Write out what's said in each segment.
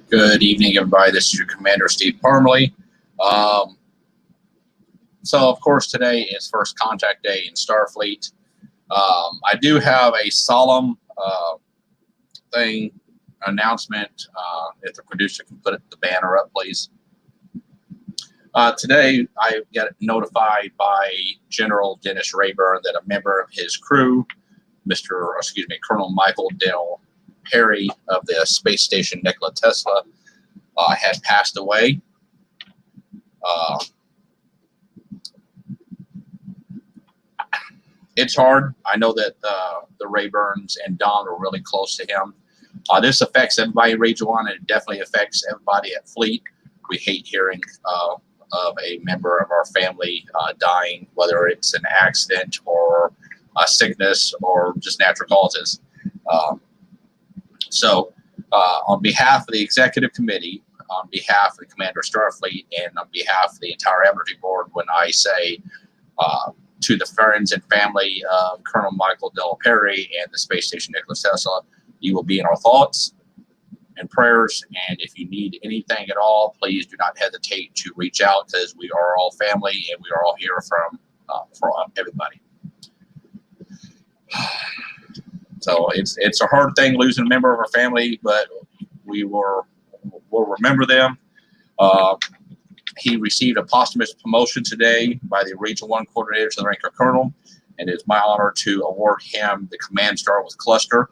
Good evening, everybody. This is your Commander, Steve Parmley. So, of course, today is First Contact Day in Starfleet. I do have a solemn announcement. If the producer can put the banner up, please. Today, I got notified by General Dennis Rayburn that a member of his crew, Colonel Michael Del Perry of the space station Nikola Tesla, had passed away. It's hard. I know that the Rayburns and Don were really close to him. This affects everybody in Region 1, and it definitely affects everybody at Fleet. We hate hearing of a member of our family dying, whether it's an accident or a sickness or just natural causes. So on behalf of the Executive Committee, on behalf of the Commander of Starfleet, and on behalf of the entire Admiralty Board, when I say to the friends and family of Colonel Michael Del Perry and the space station Nikola Tesla, you will be in our thoughts and prayers. And if you need anything at all, please do not hesitate to reach out, because we are all family and we are all here for everybody. So it's a hard thing losing a member of our family, but we'll remember them. He received a posthumous promotion today by the Region 1 coordinator to the rank of colonel, and it's my honor to award him the Command Star with Cluster.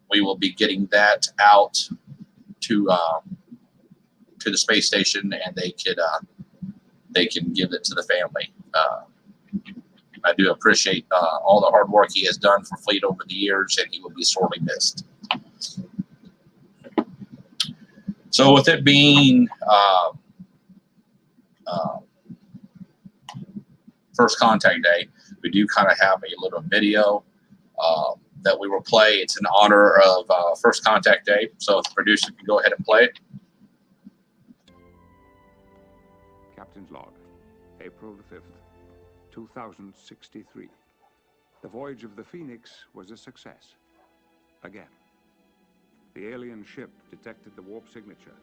We will be getting that out to the space station, and they can give it to the family. I do appreciate all the hard work he has done for Fleet over the years, and he will be sorely missed. So with it being First Contact Day, we do kind of have a little video that we will play. It's in honor of First Contact Day. So if the producer can go ahead and play it. Captain's log, April the 5th, 2063. The voyage of the Phoenix was a success. Again. The alien ship detected the warp signature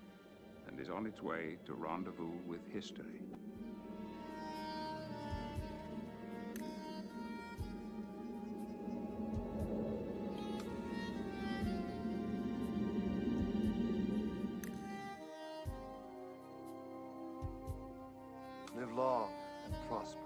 and is on its way to rendezvous with history. Live long and prosper.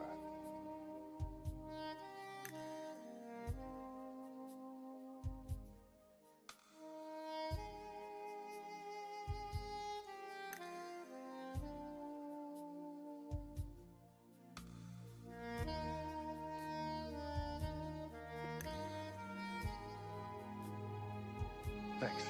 Thanks.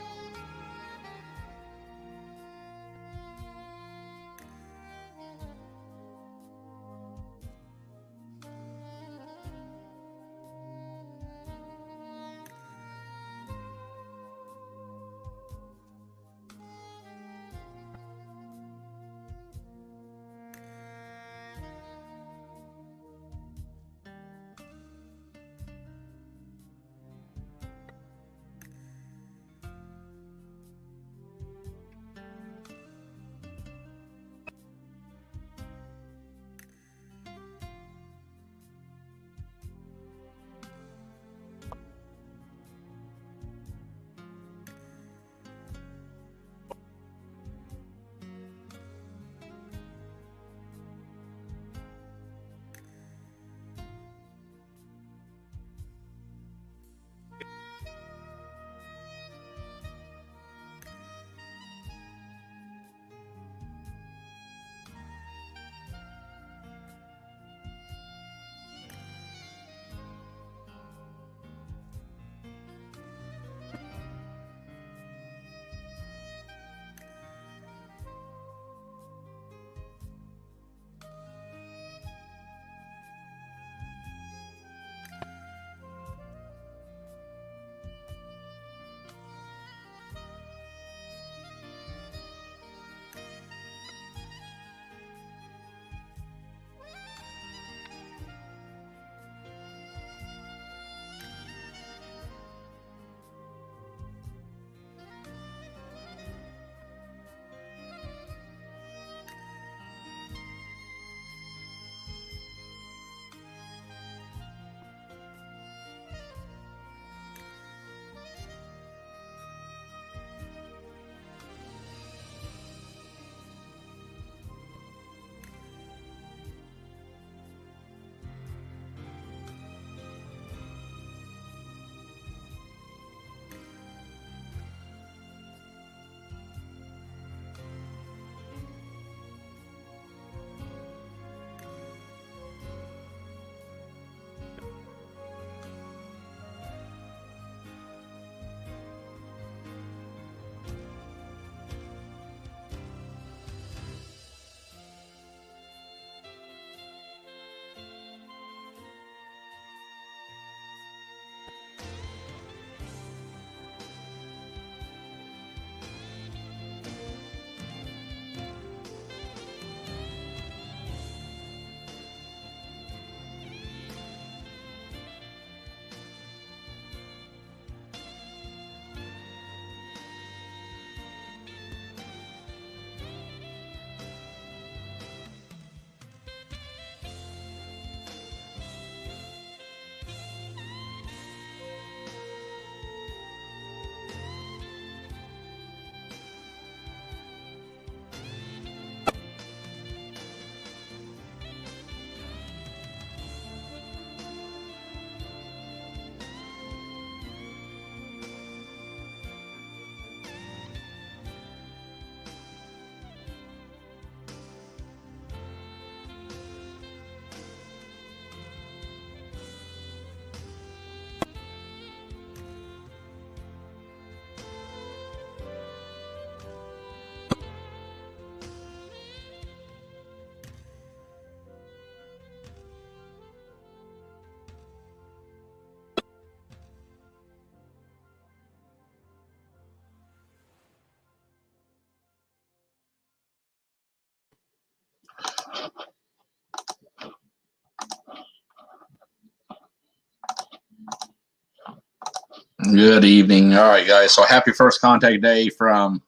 Good evening. All right, guys. So happy first contact day from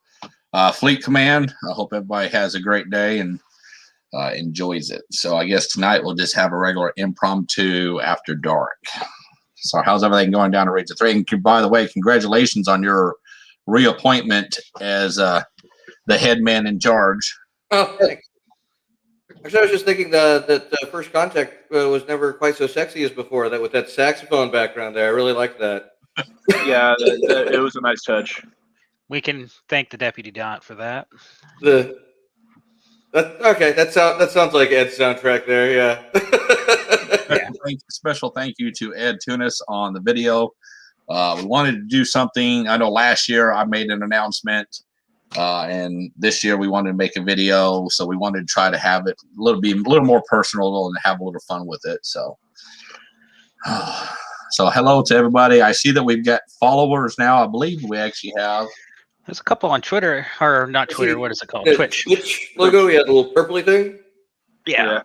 Fleet Command. I hope everybody has a great day and enjoys it. So I guess tonight we'll just have a regular impromptu after dark. So how's everything going down to Region 3? And by the way, congratulations on your reappointment as the head man in charge. Oh, thanks. Actually, I was just thinking that the first contact was never quite so sexy as before. That with that saxophone background there, I really liked that. Yeah, it was a nice touch. We can thank the Deputy Dot for that. Okay, that sounds like Ed's soundtrack there. Yeah. Yeah. Special thank you to Ed Tunis on the video. We wanted to do something. I know last year I made an announcement, and this year we wanted to make a video. So we wanted to try to have it a little more personal and have a little fun with it. So. So hello to everybody. I see that we've got followers now. I believe we actually have. There's a couple on Twitter, or not Twitter. What is it called? Twitch. Twitch logo. We had the little purpley thing. Yeah.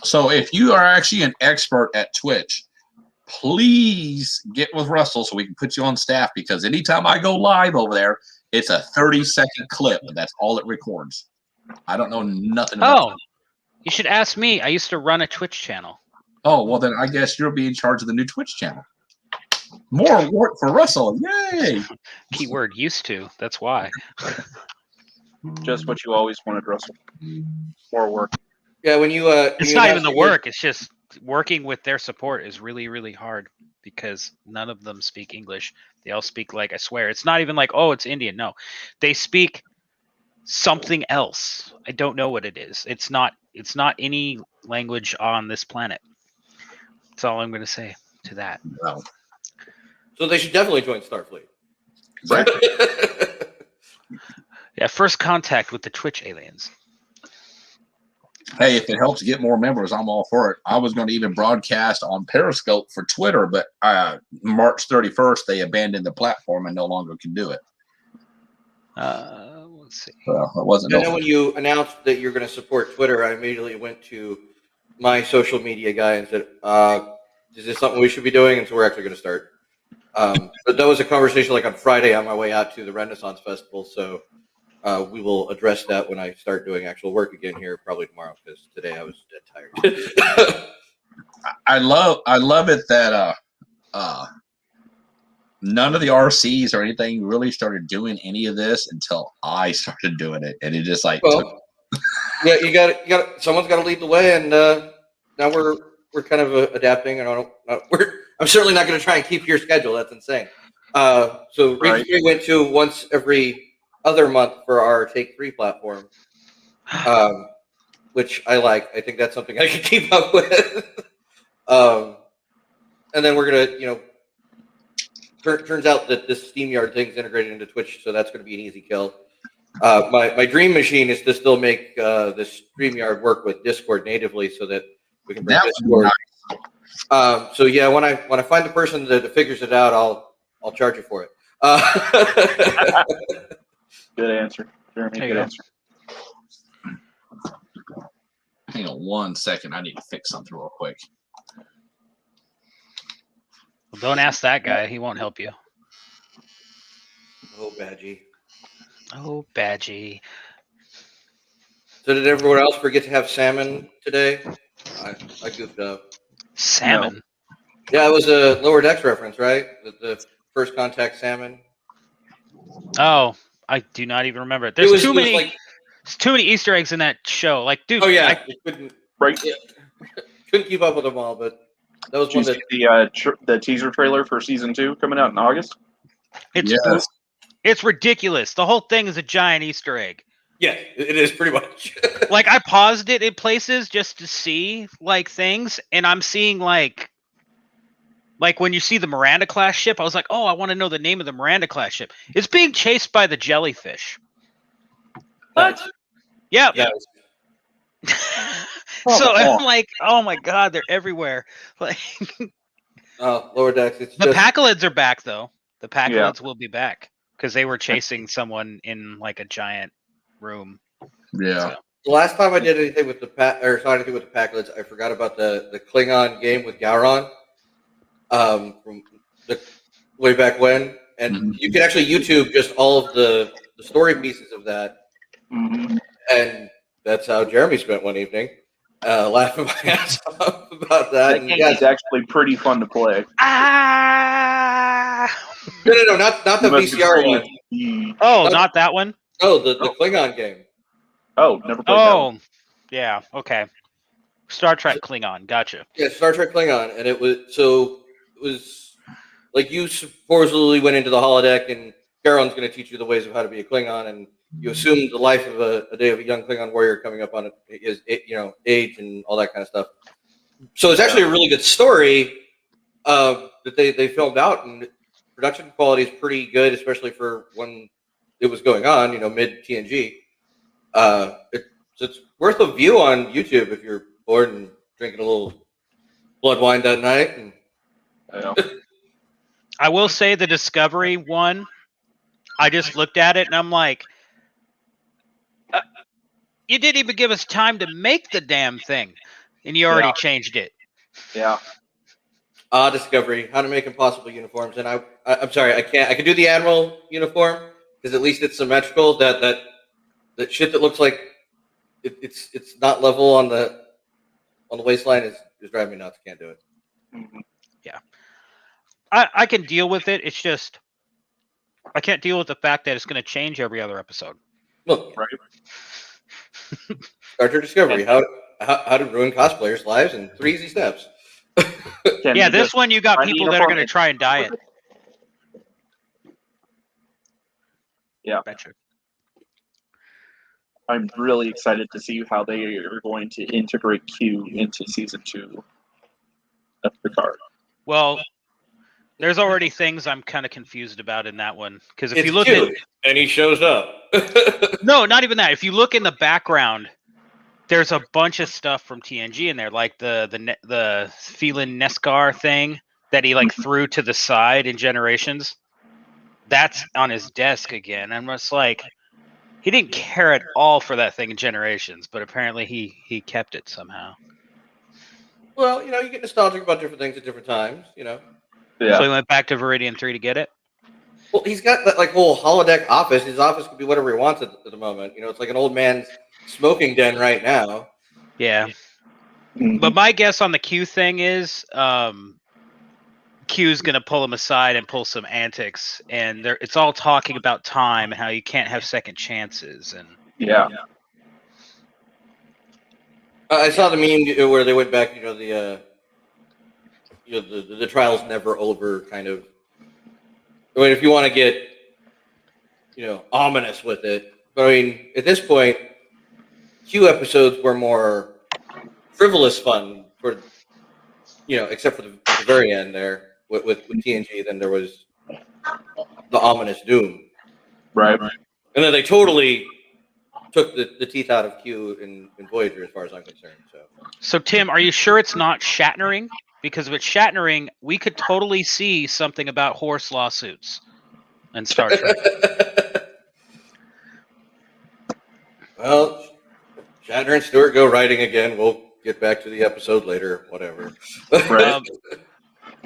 So if you are actually an expert at Twitch, please get with Russell so we can put you on staff, because anytime I go live over there, it's a 30-second clip, and that's all it records. I don't know nothing about that. You should ask me. I used to run a Twitch channel. Oh, well, then I guess you'll be in charge of the new Twitch channel. More work for Russell. Yay. Keyword used to. That's why. Just what you always wanted, Russell. More work. Yeah, when you it's not even the work. It's just working with their support is really, really hard because none of them speak English. They all speak, like, I swear, it's not even like, oh, it's Indian. No, they speak something else. I don't know what it is. It's not any language on this planet. That's all I'm going to say to that. Wow. So they should definitely join Starfleet. Right. Yeah, first contact with the Twitch aliens. Hey, if it helps get more members, I'm all for it. I was going to even broadcast on Periscope for Twitter, but March 31st, they abandoned the platform and no longer can do it. Let's see. Well, it wasn't. And then when you announced that you're going to support Twitter, I immediately went to my social media guy and said, is this something we should be doing? And so we're actually going to start. But that was a conversation like on Friday on my way out to the Renaissance Festival. So we will address that when I start doing actual work again here, probably tomorrow, because today I was dead tired. I love it that none of the RCs or anything really started doing any of this until I started doing it, and it just like yeah, you got someone's got to lead the way, and now we're kind of adapting, and I'm certainly not going to try and keep your schedule. That's insane. So Region 3 went to once every other month for our Take 3 platform, which I like. I think that's something I can keep up with. And then we're gonna, turns out that this SteamYard thing's integrated into Twitch, so that's going to be an easy kill. My dream machine is to still make this StreamYard work with Discord natively, so that we can bring Discord. Nice. So yeah, when I find the person that figures it out, I'll charge you for it. Good answer, Jeremy. Good answer. Hang on 1 second. I need to fix something real quick. Well, don't ask that guy. He won't help you. Oh, Badgie. Oh, Badgie. So did everyone else forget to have salmon today? I goofed up. Salmon? No. Yeah, it was a Lower Decks reference, right? The first contact salmon. Oh, I do not even remember it. There's too many Easter eggs in that show. Like, dude. Oh yeah, couldn't keep up with them all, but that was one that the teaser trailer for season 2 coming out in August. It's ridiculous. The whole thing is a giant Easter egg. Yeah, it is pretty much. Like, I paused it in places just to see like things, and I'm seeing like when you see the Miranda class ship, I was like, oh, I want to know the name of the Miranda class ship. It's being chased by the jellyfish. What? Yeah. So I'm like, oh my god, they're everywhere. Like, Lower Decks. The Pacolids are back though. The Pacolids will be back because they were chasing someone in like a giant room. Yeah. So. The last time I did anything with saw anything with the Pacolids, I forgot about the Klingon game with Gowron. From way back when, and you can actually YouTube just all of the story pieces of that, and that's how Jeremy spent one evening, laughing my ass off about that. That And game yes, is actually pretty fun to play. no, not the You must VCR agree. one. Oh, not that one? Oh, the Klingon game. Oh, never played that one. Oh, yeah. Okay. Star Trek Klingon. Gotcha. Yeah, Star Trek Klingon, and it was like you supposedly went into the holodeck, and Carolyn's going to teach you the ways of how to be a Klingon, and you assume the life of a day of a young Klingon warrior coming up on his age and all that kind of stuff. So it's actually a really good story that they filmed out, and production quality is pretty good, especially for when it was going on, mid TNG. It's worth a view on YouTube if you're bored and drinking a little blood wine that night. And I will say the Discovery one, I just looked at it and I'm like, you didn't even give us time to make the damn thing, and you already changed it. Yeah. Discovery, how to make impossible uniforms, and I'm sorry, I can't. I can do the Admiral uniform because at least it's symmetrical. That shit that looks like it's not level on the waistline is driving me nuts. Can't do it. Yeah, I can deal with it. It's just I can't deal with the fact that it's going to change every other episode. Look, Right. Star Trek Discovery, how to ruin cosplayers' lives in 3 easy steps. Yeah, this one you got people that are going to try and diet. Yeah. Betcha. I'm really excited to see how they are going to integrate Q into season 2 of Picard. Well, there's already things I'm kind of confused about in that one, because if It's you look cute, and he shows up. no, not even that. If you look in the background, there's a bunch of stuff from TNG in there, like the Phelan Neskar thing that he like threw to the side in Generations. That's on his desk again. I'm just like, he didn't care at all for that thing in Generations, but apparently he kept it somehow. Well, you get nostalgic about different things at different times. Yeah. So he went back to Viridian 3 to get it. Well, he's got that whole holodeck office. His office could be whatever he wants at the moment. It's like an old man's smoking den right now. Yeah. But my guess on the Q thing is Q's going to pull him aside and pull some antics, and it's all talking about time and how you can't have second chances. And Yeah. I saw the meme where they went back, the trial's never over kind of. I mean, if you want to get, ominous with it. But I mean, at this point, Q episodes were more frivolous fun for, except for the very end there with TNG. Then there was the ominous doom. Right. And then they totally took the teeth out of Q in Voyager, as far as I'm concerned. So Tim, are you sure it's not Shatnering? Because if it's Shatnering, we could totally see something about horse lawsuits and Star Trek. Well, Shatner and Stewart go writing again. We'll get back to the episode later, whatever. Right.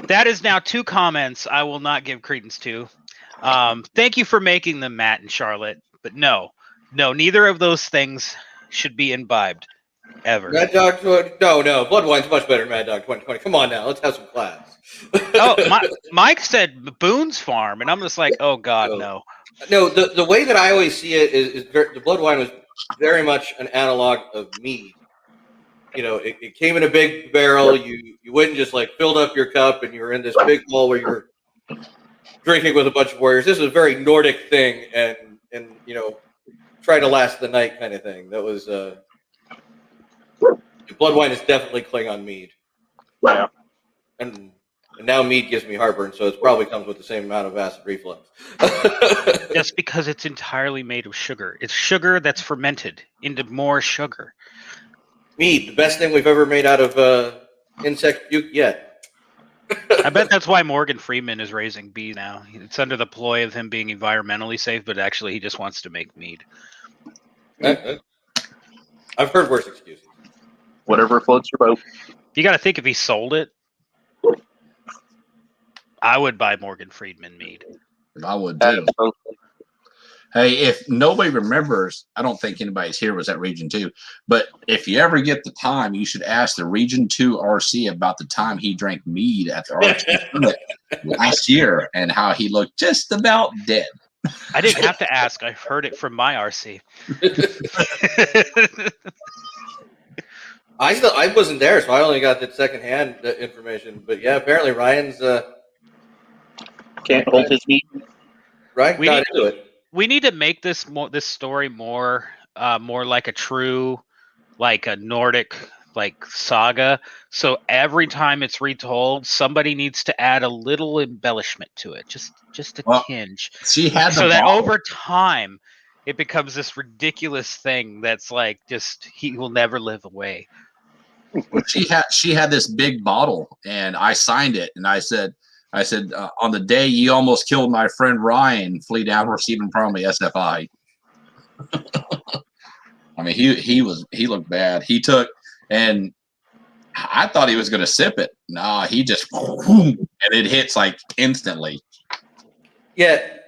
That is now 2 comments I will not give credence to. Thank you for making them, Matt and Charlotte. But no, neither of those things should be imbibed ever. Mad Dog, no. Blood Wine's much better than Mad Dog 2020. Come on now, let's have some class. Mike said Boone's Farm, and I'm just like, oh God, no. No, the way that I always see it is the Blood Wine was very much an analog of mead. It came in a big barrel. You wouldn't just filled up your cup and you were in this big bowl where you're drinking with a bunch of warriors. This is a very Nordic thing, and try to last the night kind of thing. That was Blood Wine is definitely Klingon mead. Yeah. And now mead gives me heartburn, so it probably comes with the same amount of acid reflux. Just because it's entirely made of sugar. It's sugar that's fermented into more sugar. Mead, the best thing we've ever made out of insect puke yet. I bet that's why Morgan Freeman is raising bees now. It's under the ploy of him being environmentally safe, but actually he just wants to make mead. I've heard worse excuses. Whatever floats your boat. You got to think if he sold it. I would buy Morgan Freeman mead. I would too. Absolutely. Hey, if nobody remembers, I don't think anybody's here was at Region 2, but if you ever get the time, you should ask the Region 2 RC about the time he drank mead at the RC Summit last year and how he looked just about dead. I didn't have to ask. I've heard it from my RC. I wasn't there, so I only got the secondhand information. But yeah, apparently Ryan's Can't hold his meat. Ryan We got need- into it. We need to make this story more like a true, like a Nordic like saga. So every time it's retold, somebody needs to add a little embellishment to it, just a tinge, She had so the that bottle. over time it becomes this ridiculous thing that's like just he will never live away. She had this big bottle, and I signed it, and I said, on the day you almost killed my friend Ryan, flee down receiving probably SFI. I mean, he looked bad. He took, and I thought he was going to sip it. Nah, he just and it hits like instantly. Yeah,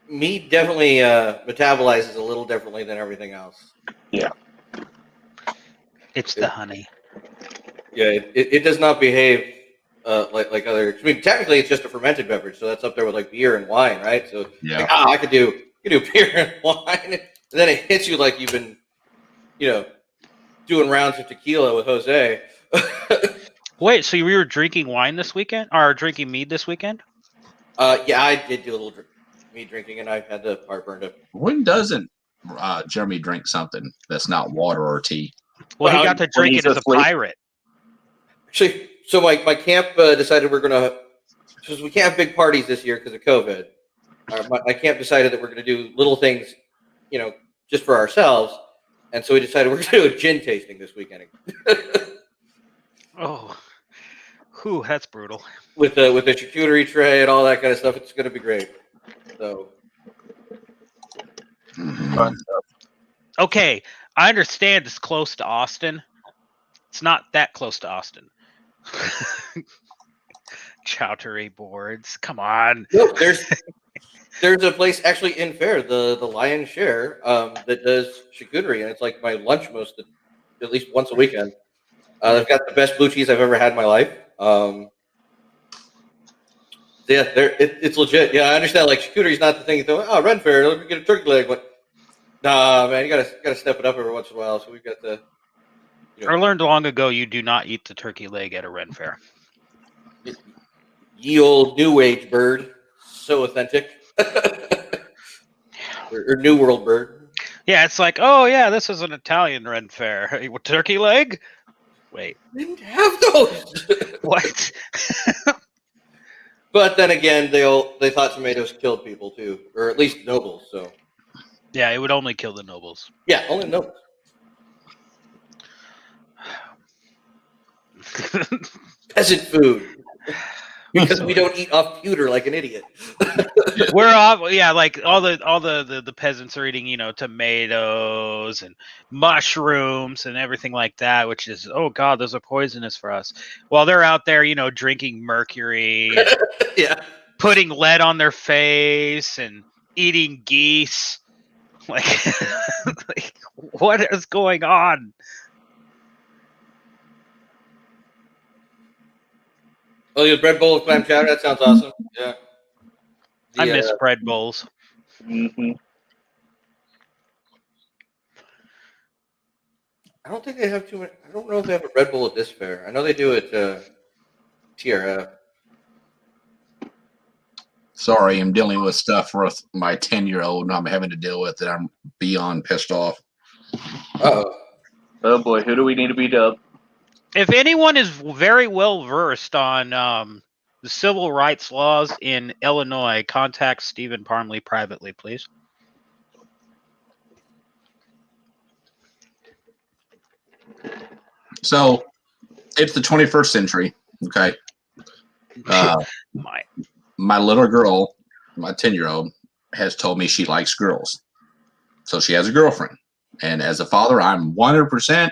mead definitely metabolizes a little differently than everything else. It's the honey. Yeah, it does not behave like other. I mean, technically, it's just a fermented beverage, so that's up there with like beer and wine, right? So, Yeah. like, I could do beer and wine, and then it hits you like you've been, doing rounds of tequila with Jose. Wait, so you were drinking wine this weekend, or drinking mead this weekend? Yeah, I did do a little mead drinking, and I had the heartburn to. When doesn't Jeremy drink something that's not water or tea? Well, he Well, got to when drink he's it as a asleep. pirate. Actually, so my camp decided we're gonna, because we can't have big parties this year because of COVID. My camp decided that we're gonna do little things, just for ourselves, and so we decided we're gonna do a gin tasting this weekend Oh, whew, that's brutal. with the charcuterie tray and all that kind of stuff. It's gonna be great. So Fun stuff. Okay, I understand it's close to Austin. It's not that close to Austin. Chowdery boards. Come on. no, there's a place actually in Fair, the Lion's Share, that does charcuterie, and it's like my lunch at least once a weekend. They've got the best blue cheese I've ever had in my life. Yeah, it's legit. Yeah, I understand. Like charcuterie's not the thing. You thought, oh, Ren Fair, let me get a turkey leg. But nah, man, you gotta step it up every once in a while. So we've got the. I learned long ago you do not eat the turkey leg at a Ren Fair. Ye old new age bird, so authentic. or New World bird. Yeah, it's like, oh yeah, this is an Italian Ren Fair. Turkey leg? Wait, Didn't have those. what? But then again, they thought tomatoes killed people too, or at least nobles. So Yeah, it would only kill the nobles. yeah, only nobles. Peasant food. Because we don't eat off pewter like an idiot. We're off. Yeah, like all the peasants are eating, tomatoes and mushrooms and everything like that, which is, oh god, those are poisonous for us. While they're out there, drinking mercury, and Yeah. putting lead on their face, and eating geese. Like, like what is going on? Oh, the bread bowl with clam chowder. That sounds awesome. Yeah. I miss bread bowls. Mm-hmm. I don't think they have too many. I don't know if they have a bread bowl at this fair. I know they do at TRF. Sorry, I'm dealing with stuff with my 10-year-old, and I'm having to deal with it. I'm beyond pissed off. Oh. Oh boy, who do we need to beat up? If anyone is very well versed on the civil rights laws in Illinois, contact Stephen Parmley privately, please. So, it's the 21st century, okay? My little girl, my 10-year-old, has told me she likes girls. So she has a girlfriend. And as a father, I'm 100%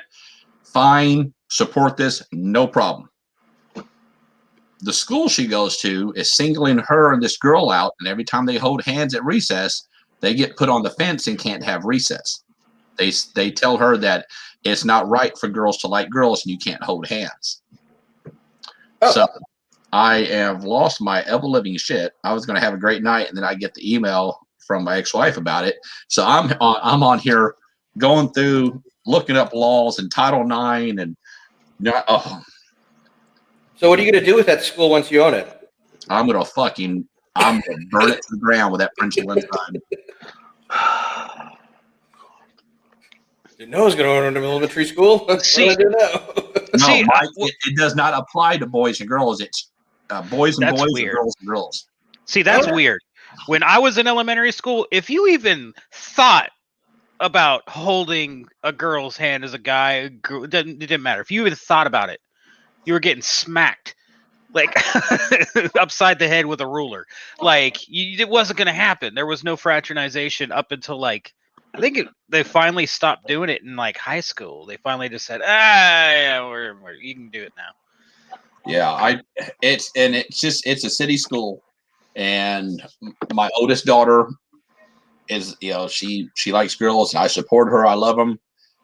fine, support this, no problem. the school she goes to is singling her and this girl out, and every time they hold hands at recess, they get put on the fence and can't have recess. They tell her that it's not right for girls to like girls and you can't hold hands. Oh. So I have lost my ever-living shit. I was going to have a great night, and then I get the email from my ex-wife about it. So I'm on here going through, looking up laws and Title IX, and So what are you going to do with that school once you own it? I'm gonna burn it to the ground with that principal inside. Didn't know I was going to own an elementary school. See- what do I do now? No, See, Mike, it does not apply to boys and girls. It's boys and That's boys weird. and girls and girls. See, that's Oh. weird. When I was in elementary school, if you even thought about holding a girl's hand as a guy, it didn't matter. If you even thought about it, you were getting smacked like upside the head with a ruler. Like it wasn't going to happen. There was no fraternization up until like I think they finally stopped doing it in like high school. They finally just said, yeah, you can do it now. Yeah, it's a city school, and my oldest daughter is, she likes girls, and I support her. I love them,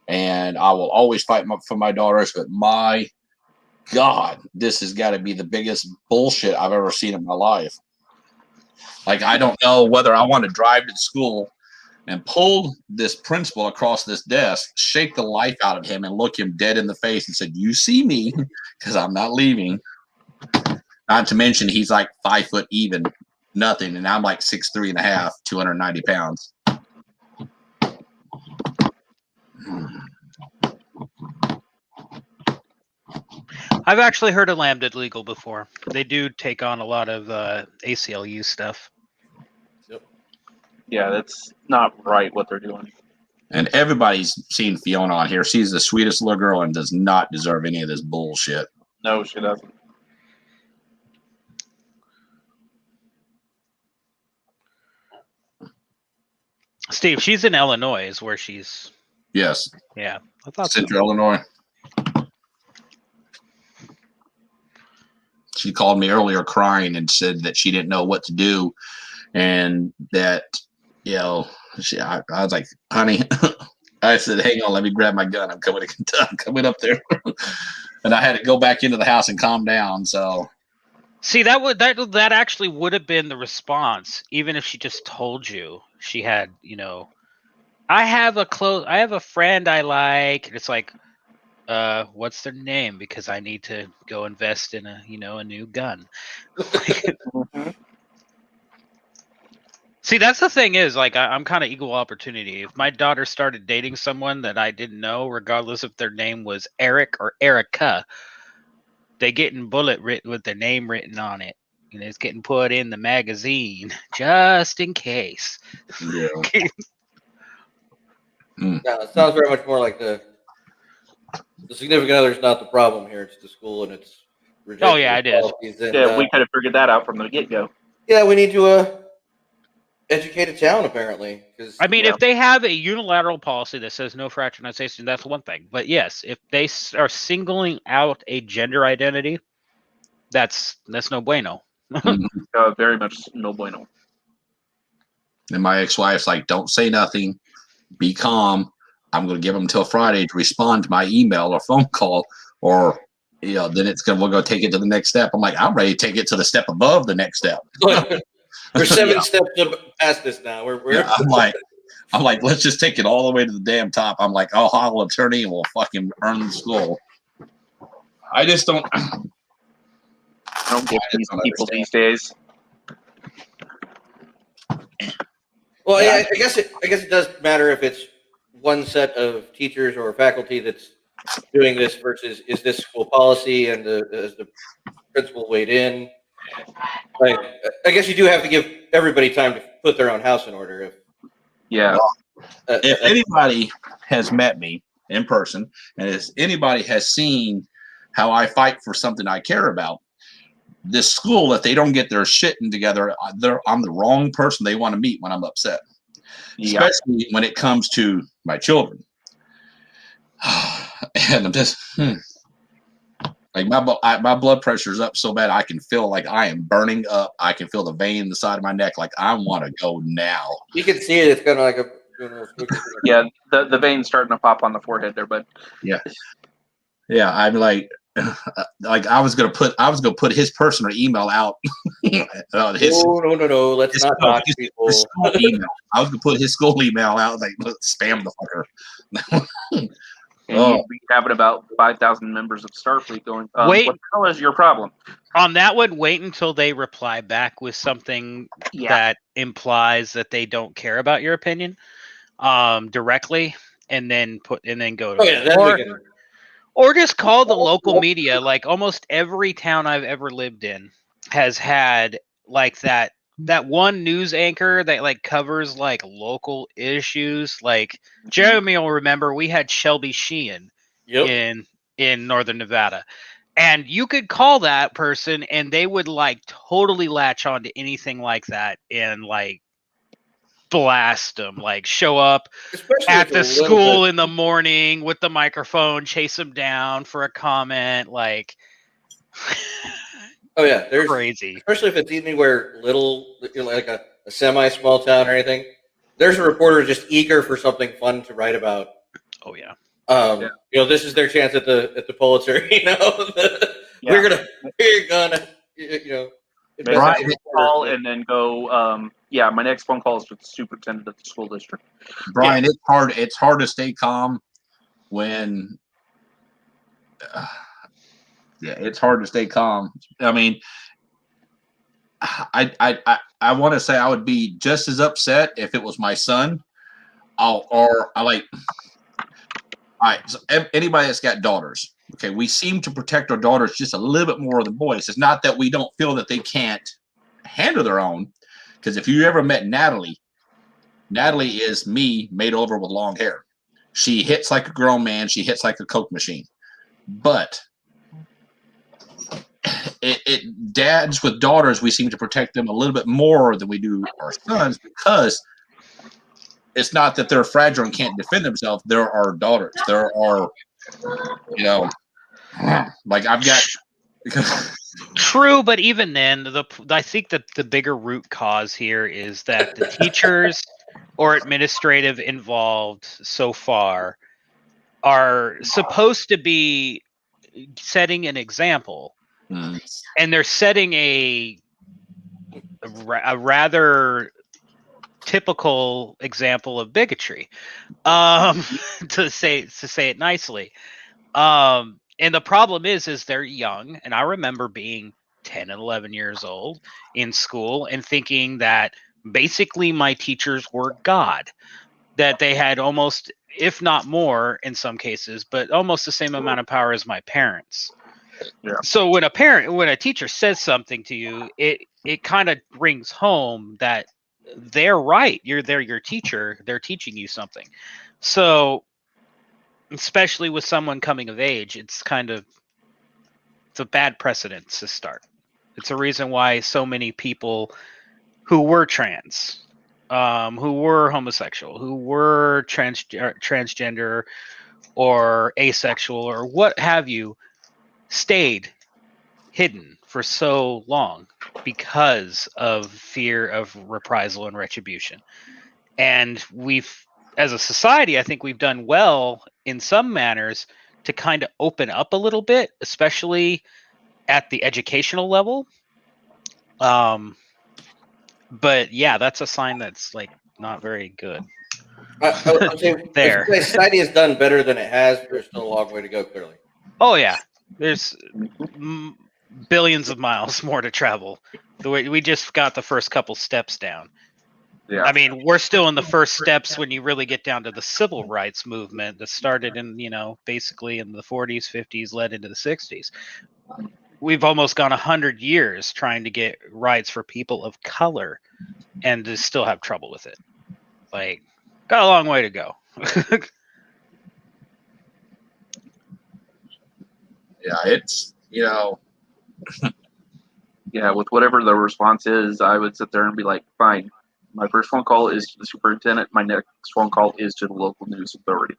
and I will always fight for my daughters. But my God, this has got to be the biggest bullshit I've ever seen in my life. Like, I don't know whether I want to drive to the school and pull this principal across this desk, shake the life out of him, and look him dead in the face and said, "You see me, because I'm not leaving." Not to mention he's like 5 foot even, nothing, and I'm like 6'3.5", 290 pounds. I've actually heard of Lambda legal before. They do take on a lot of ACLU stuff. Yeah, that's not right what they're doing. And everybody's seen Fiona on here. She's the sweetest little girl and does not deserve any of this bullshit. No, she doesn't. Steve, she's in Illinois, is where she's. Yes. Yeah, I thought so. Central Illinois. She called me earlier crying and said that she didn't know what to do, and that, I was like, honey, I said, hang on, let me grab my gun. I'm coming up there. And I had to go back into the house and calm down. So see, that actually would have been the response, even if she just told you she had, I have a friend I like, and it's like, what's their name? Because I need to go invest in a new gun. See, that's the thing is, like, I'm kind of equal opportunity. If my daughter started dating someone that I didn't know, regardless if their name was Eric or Erica, they getting bullet written with their name written on it. And it's getting put in the magazine just in case. yeah. No, it sounds very much more like the significant other is not the problem here. It's the school and its ridiculous Oh, yeah, it is. policies. And, Yeah, we could have figured that out from the get-go. yeah, we need to educate a town, apparently. I mean, if they have a unilateral policy that says no fraternization, that's one thing. But yes, if they are singling out a gender identity, that's no bueno. Very much no bueno. And my ex-wife's like, don't say nothing. Be calm. I'm going to give them until Friday to respond to my email or phone call, or then we'll go take it to the next step. I'm like, I'm ready to take it to the step above the next step. We're 7 steps past this now. Yeah, I'm like, let's just take it all the way to the damn top. I'm like, I'll hire an attorney and we'll fucking earn the school. I just don't. I don't get these people these days. Well, yeah, I guess it does matter if it's one set of teachers or faculty that's doing this versus is this school policy and is the principal weighed in. Like, I guess you do have to give everybody time to put their own house in order. If anybody has met me in person, and if anybody has seen how I fight for something I care about, this school, if they don't get their shitting together, I'm the wrong person they want to meet when I'm upset. Yeah. Especially when it comes to my children. And I'm just, Like my blood pressure is up so bad I can feel like I am burning up. I can feel the vein in the side of my neck. Like I want to go now. You can see it. It's kind of like a Yeah, the veins starting to pop on the forehead there, but Yeah. I'm like I was gonna put his personal email out. No. Let's not talk people. His school email. I was gonna put his school email out. Like spam the fucker. and you'd be having about 5,000 members of Starfleet going, Wait. what the hell is your problem? On that one, wait until they reply back with something that implies that they don't care about your opinion directly, and then go to it. Or just call the local media. Like almost every town I've ever lived in has had like that one news anchor that like covers like local issues. Like Jeremy will remember we had Shelby Sheehan in Northern Nevada. And you could call that person and they would like totally latch on to anything like that and like blast them, like show up at the school in the morning with the microphone, chase them down for a comment, like there's crazy. Especially if it's anywhere little, like a semi-small town or anything. There's a reporter just eager for something fun to write about. Oh yeah. This is their chance at the Pulitzer. We're gonna Brian, call and then go. My next phone call is with the superintendent of the school district. Brian, it's hard to stay calm when. It's hard to stay calm. I mean, I want to say I would be just as upset if it was my son, so anybody that's got daughters. Okay, we seem to protect our daughters just a little bit more than boys. It's not that we don't feel that they can't handle their own. Because if you ever met Natalie is me made over with long hair. She hits like a grown man. She hits like a Coke machine. But dads with daughters, we seem to protect them a little bit more than we do our sons because it's not that they're fragile and can't defend themselves. There are daughters. There are, like I've got. True, but even then, I think that the bigger root cause here is that the teachers or administrative involved so far are supposed to be setting an example, and they're setting a rather typical example of bigotry, to say it nicely. And the problem is they're young, and I remember being 10 and 11 years old in school and thinking that basically my teachers were God, that they had almost, if not more in some cases, but almost the same amount of power as my parents. Yeah. So when a teacher says something to you, it kind of rings home that they're right. They're your teacher. They're teaching you something. So especially with someone coming of age, it's a bad precedent to start. It's a reason why so many people who were trans, who were homosexual, who were transgender or asexual or what have you, stayed hidden for so long because of fear of reprisal and retribution. And as a society, I think we've done well in some manners to kind of open up a little bit, especially at the educational level. But yeah, that's a sign that's like not very good. I would say there. Society has done better than it has, but there's still a long way to go, clearly. Oh yeah, there's billions of miles more to travel. We just got the first couple steps down. Yeah. I mean, we're still in the first steps when you really get down to the civil rights movement that started in, basically in the 40s, 50s, led into the 60s. We've almost gone 100 years trying to get rights for people of color and to still have trouble with it. Like, got a long way to go. Yeah, it's, yeah, with whatever the response is, I would sit there and be like, fine. My first phone call is to the superintendent. My next phone call is to the local news authority.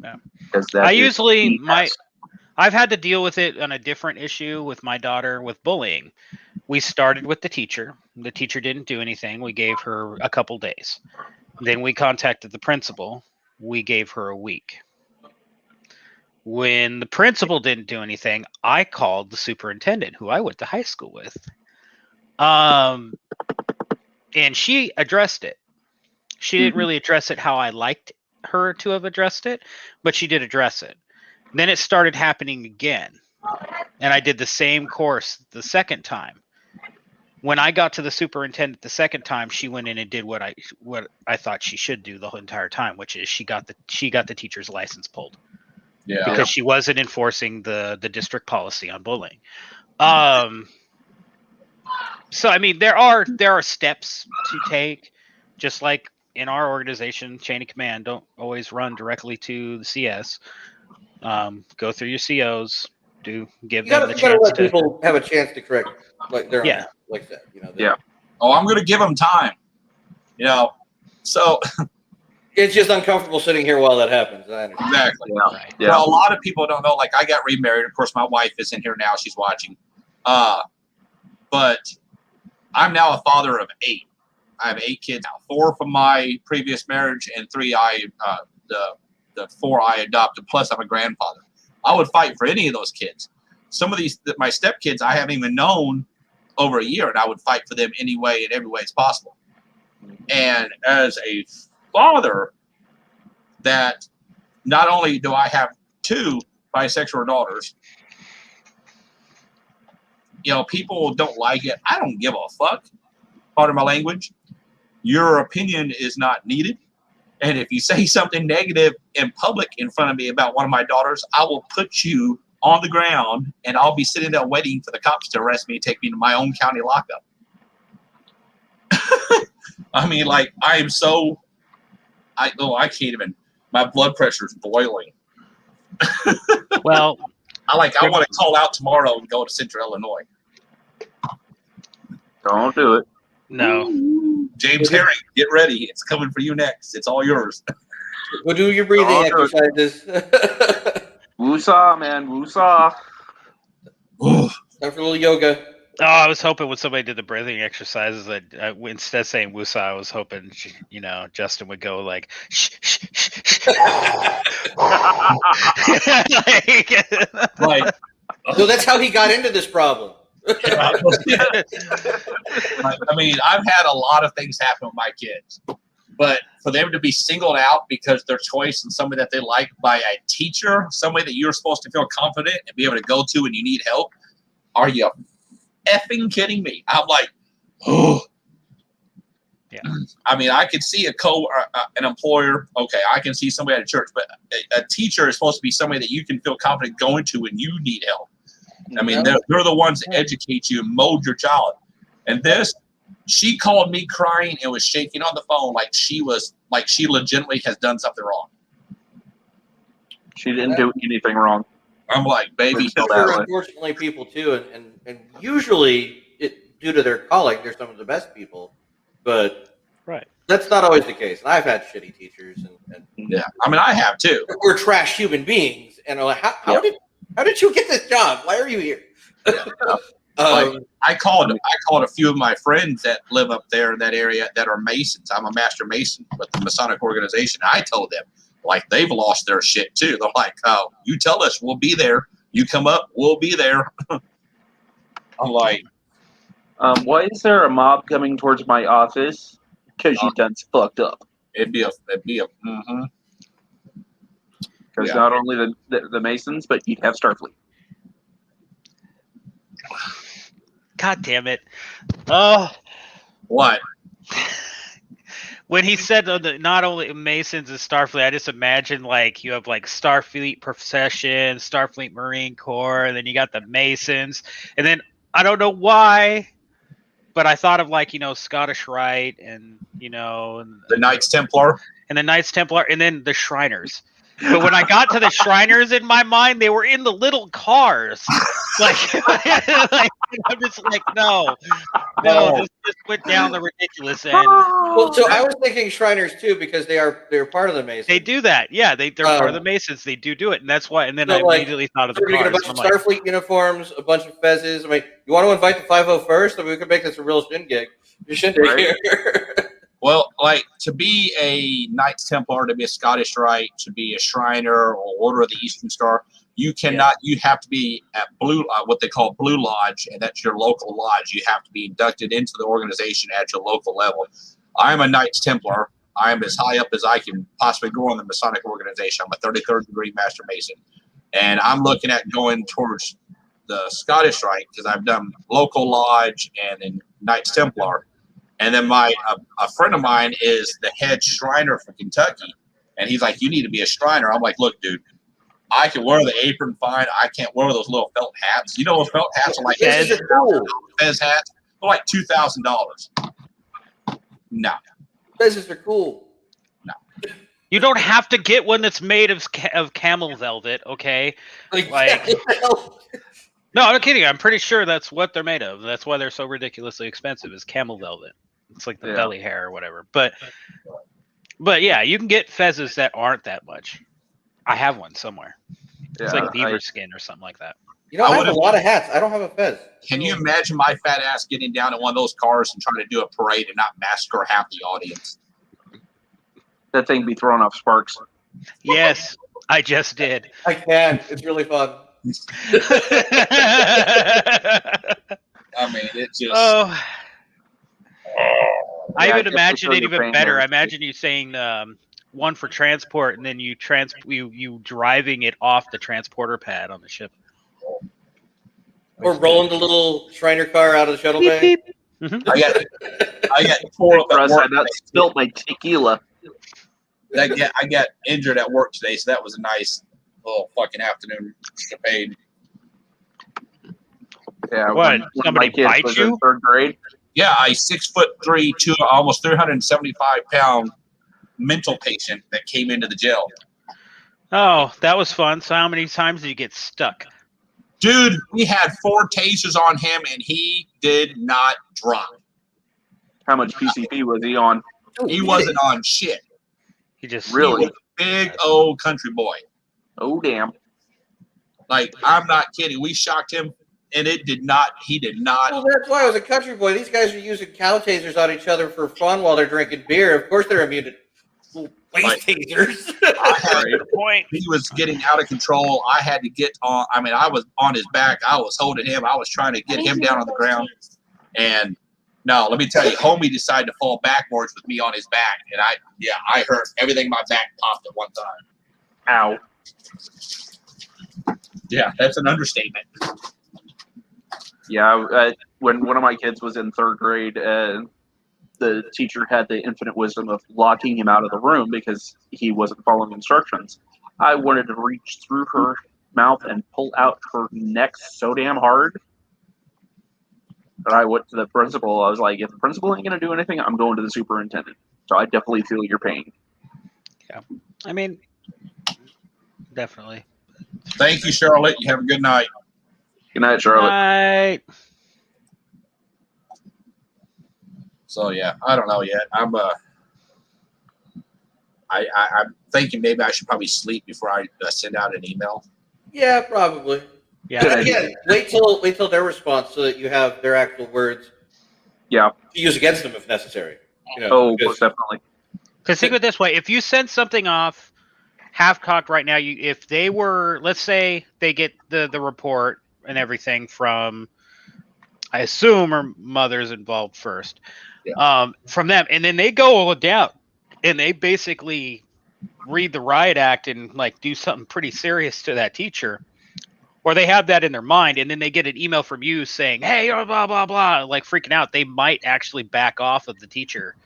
Yeah. I I've had to deal with it on a different issue with my daughter with bullying. We started with the teacher. The teacher didn't do anything. We gave her a couple days. Then we contacted the principal. We gave her a week. When the principal didn't do anything, I called the superintendent, who I went to high school with. And she addressed it. She didn't really address it how I liked her to have addressed it, but she did address it. Then it started happening again. And I did the same course the second time. When I got to the superintendent the second time, she went in and did what I thought she should do the whole entire time, which is she got the teacher's license pulled. Yeah. Because she wasn't enforcing the district policy on bullying. So I mean, there are steps to take, just like in our organization, chain of command. Don't always run directly to the CS. Go through your COs. Give them the chance let to. people have a chance to correct, like they're Yeah. like that. You know. Yeah. Oh, I'm going to give them time. You know, so It's just uncomfortable sitting here while that happens. I understand. exactly. Right. Yeah. Well, a lot of people don't know. Like, I got remarried. Of course, my wife is in here now. She's watching. But I'm now a father of 8. I have 8 kids now. 4 from my previous marriage, and 3 the 4 I adopted. Plus, I'm a grandfather. I would fight for any of those kids. Some of my stepkids, I haven't even known over a year, and I would fight for them any way and every way as possible. And as a father, that not only do I have 2 bisexual daughters, you know, people don't like it. I don't give a fuck. Pardon my language. Your opinion is not needed. And if you say something negative in public in front of me about one of my daughters, I will put you on the ground, and I'll be sitting there waiting for the cops to arrest me and take me to my own county lockup. I mean, like, I am so, I can't even, my blood pressure is boiling. Well, I want to call out tomorrow and go to Central Illinois. Don't do it. no. James Herring, get ready. It's coming for you next. It's all yours. Well, do your breathing Oh, good. exercises. Woosah, man. Woosah. Ooh. Time for a little yoga. Oh, I was hoping when somebody did the breathing exercises, that instead of saying "woosah," I was hoping, Justin would go like, shh, shh, shh, shh. Like, So that's how he got into this problem. I mean, I've had a lot of things happen with my kids, but for them to be singled out because their choice and somebody that they like by a teacher, somebody that you're supposed to feel confident and be able to go to when you need help, are you effing kidding me? I'm like, oh. Yeah. I mean, I could see an employer. Okay, I can see somebody at a church, but a teacher is supposed to be somebody that you can feel confident going to when you need help. I mean, they're the ones that educate you and mold your child. And she called me crying and was shaking on the phone like she legitimately has done something wrong. She didn't do anything wrong. I'm like, baby. Feel There that are way. unfortunately people too, and usually due to their calling, they're some of the best people, but Right. that's not always the case. And I've had shitty teachers, and Yeah, I mean, I have too. we're trash human beings, and I'm like, how did you get this job? Why are you here? I called a few of my friends that live up there in that area that are Masons. I'm a master Mason with the Masonic organization. I told them, like, they've lost their shit too. They're like, oh, you tell us, we'll be there. You come up, we'll be there. I'm like, why is there a mob coming towards my office? Because you done fucked up. it'd be a mm-hmm. Because Yeah. not only the Masons, but you'd have Starfleet. God damn it. Oh, What? when he said not only Masons and Starfleet, I just imagine like you have like Starfleet Procession, Starfleet Marine Corps, and then you got the Masons, and then I don't know why, but I thought of like Scottish Rite and The Knights Templar? and the Knights Templar, and then the Shriners. But when I got to the Shriners in my mind, they were in the little cars, like I'm just like, no, this just went down the ridiculous end. Well, so I was thinking Shriners too because they're part of the Masons. They do that, yeah. They're part of the Masons. They do it, and that's why. And then So, I immediately thought of the we're gonna cars. get a bunch of Starfleet uniforms, a bunch of fezzes. I mean, you want to invite the 501st? I mean, we could make this a real shindig. Right. Here. Well, like to be a Knights Templar, to be a Scottish Rite, to be a Shriner or Order of the Eastern Star, you cannot. You have to be at what they call Blue Lodge, and that's your local lodge. You have to be inducted into the organization at your local level. I am a Knights Templar. I am as high up as I can possibly go in the Masonic organization. I'm a 33rd degree Master Mason, and I'm looking at going towards the Scottish Rite because I've done local lodge and then Knights Templar. And then a friend of mine is the head Shriner for Kentucky. And he's like, you need to be a Shriner. I'm like, look, dude, I can wear the apron fine. I can't wear those little felt hats. You know those felt hats are like Fez hats? They're like $2,000. No. Fezes are cool. No. You don't have to get one that's made of camel velvet, okay? No, I'm kidding. I'm pretty sure that's what they're made of. That's why they're so ridiculously expensive is camel velvet. It's like the belly hair or whatever. But yeah, you can get fezzes that aren't that much. I have one somewhere. It's like beaver skin or something like that. You know, I have a lot of hats. I don't have a fez. Can you imagine my fat ass getting down in one of those cars and trying to do a parade and not massacre half the audience? That thing be throwing off sparks. Yes, I just did. I can. It's really fun. I mean, it's just. Oh. I Yeah, would guess imagine it's it really even better. famous. I imagine you saying one for transport, and then you driving it off the transporter pad on the ship, Or rolling the little Shriner car out of the shuttle bay. I got tore up at work. I spilled my tequila. I got injured at work today, so that was a nice little fucking afternoon escapade. Yeah, What? when Somebody my kid bite was you? in third grade. Yeah, a 6'3", almost 375-pound mental patient that came into the jail. Oh, that was fun. So how many times did you get stuck? Dude, we had 4 tasers on him, and he did not drop. How much PCP was he on? He wasn't on shit. He just Really? He was a big old country boy. Oh damn! Like, I'm not kidding. We shocked him, and he did not. Well, that's why I was a country boy. These guys are using cow tasers on each other for fun while they're drinking beer. Of course, they're immune to waste tasers. He was getting out of control. I had to get on. I mean, I was on his back. I was holding him. I was trying to get him down on the ground. And no, let me tell you, homie decided to fall backwards with me on his back. And I hurt. Everything in my back popped at one time. Ow! Yeah, that's an understatement. Yeah, when one of my kids was in third grade, the teacher had the infinite wisdom of locking him out of the room because he wasn't following instructions. I wanted to reach through her mouth and pull out her neck so damn hard that I went to the principal. I was like, if the principal ain't going to do anything, I'm going to the superintendent. So I definitely feel your pain. Yeah, I mean, definitely. Thank you, Charlotte. You have a good night. Good night, Charlotte. Right. So yeah, I don't know yet. I'm thinking maybe I should probably sleep before I send out an email. Yeah, probably. Yeah. But again, wait till their response so that you have their actual words Yeah. to use against them if necessary. You know, Oh, because- most definitely. Because think of it this way: if you send something off half-cocked right now, if they were, let's say, they get the report and everything from, I assume, her mother's involved first, from them, and then they go all down, and they basically read the riot act and like do something pretty serious to that teacher, or they have that in their mind, and then they get an email from you saying, "Hey, you're blah blah blah," like freaking out. They might actually back off of the teacher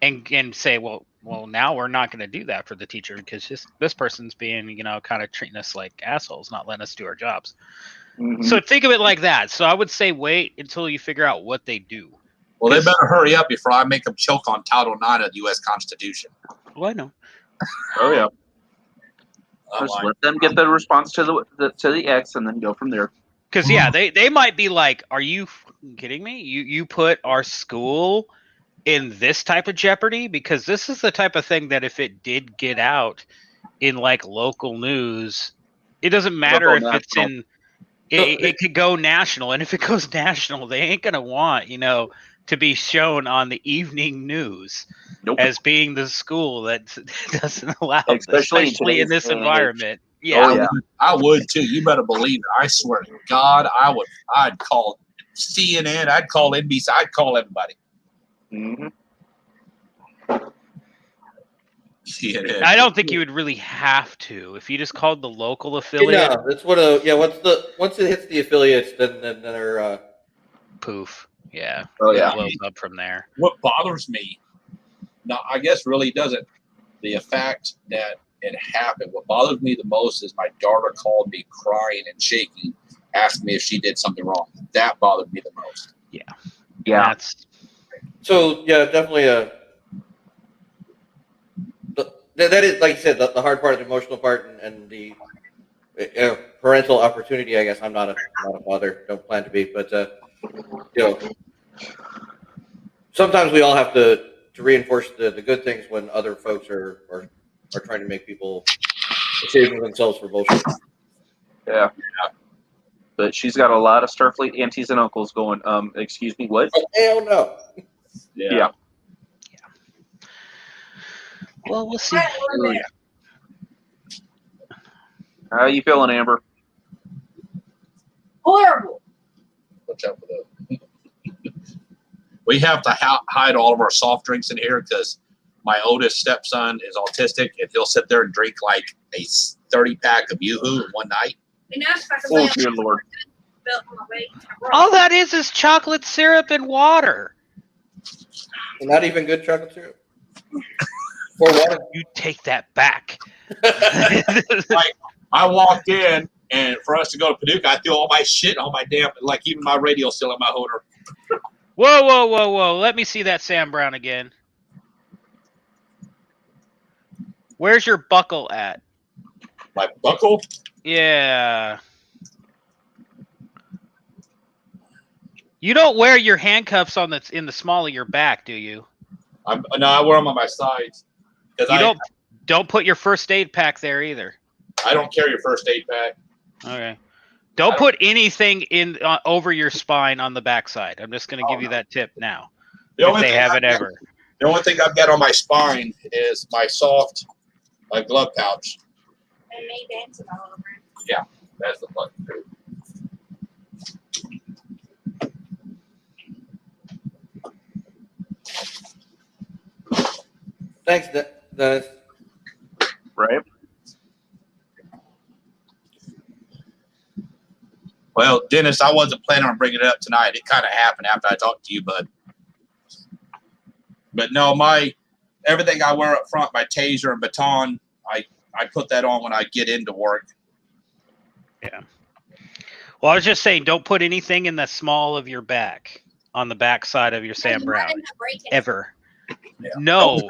and say, well, now we're not going to do that for the teacher because this person's being, kind of treating us like assholes, not letting us do our jobs. Mm-hmm. So think of it like that. So I would say wait until you figure out what they do. Well, they better hurry up before I make them choke on Title IX of the U.S. Constitution. Well, I know. Oh yeah. I'm Just like, let them get the response to the X and then go from there. Because yeah, they might be like, "Are you kidding me? You put our school in this type of jeopardy?" Because this is the type of thing that if it did get out in like local news, it doesn't matter go if it's national. in. It could go national, and if it goes national, they ain't gonna want to be shown on the evening news Nope. as being the school that doesn't allow, Especially especially in in this today's day and age. environment. Yeah. Oh, yeah. I would too. You better believe it. I swear to God, I'd call CNN. I'd call NBC. I'd call everybody. Mm-hmm. CNN. I don't think you would really have to if you just called the local Yeah, affiliate. no, that's what once it hits the affiliates, then they're Poof. Yeah. Oh, It yeah. blows up from there. What bothers me, now I guess really doesn't, the fact that it happened. What bothers me the most is my daughter called me crying and shaking, asked me if she did something wrong. That bothered me the most. Yeah. Yeah. so yeah, definitely that is, like you said, the hard part, the emotional part, and the parental opportunity. I guess I'm not a father, don't plan to be, but sometimes we all have to reinforce the good things when other folks are trying to make people ashamed of themselves for bullshit. Yeah. But she's got a lot of Starfleet aunties and uncles going, excuse me, what? Hell no. Yeah. Well, we'll see. How you feeling, Amber? Horrible. Watch out for that. We have to hide all of our soft drinks in here because my oldest stepson is autistic, and he'll sit there and drink like a 30-pack of Yoo-Hoo in one night. Oh, dear Lord. All that is chocolate syrup and water. Not even good chocolate syrup. For water. You take that back. Like, I walked in, and for us to go to Paducah, I threw all my shit on my damn, like even my radio's still in my holder. Whoa. Let me see that Sam Brown again. Where's your buckle at? My buckle? Yeah. You don't wear your handcuffs in the small of your back, do you? No, I wear them on my sides. You don't put your first aid pack there either. I don't carry a first aid pack. Okay. Don't put anything in over your spine on the backside. I'm just going to give you that tip now. If they haven't ever. The only thing I've got on my spine is my soft glove pouch. And they dancing all over. Yeah, that's the button. Thanks, Dennis. Right? Well, Dennis, I wasn't planning on bringing it up tonight. It kind of happened after I talked to you, bud. But no, everything I wear up front, my taser and baton, I put that on when I get into work. Yeah. Well, I was just saying, don't put anything in the small of your back, on the back side of your Sam Brown, ever. Yeah. No.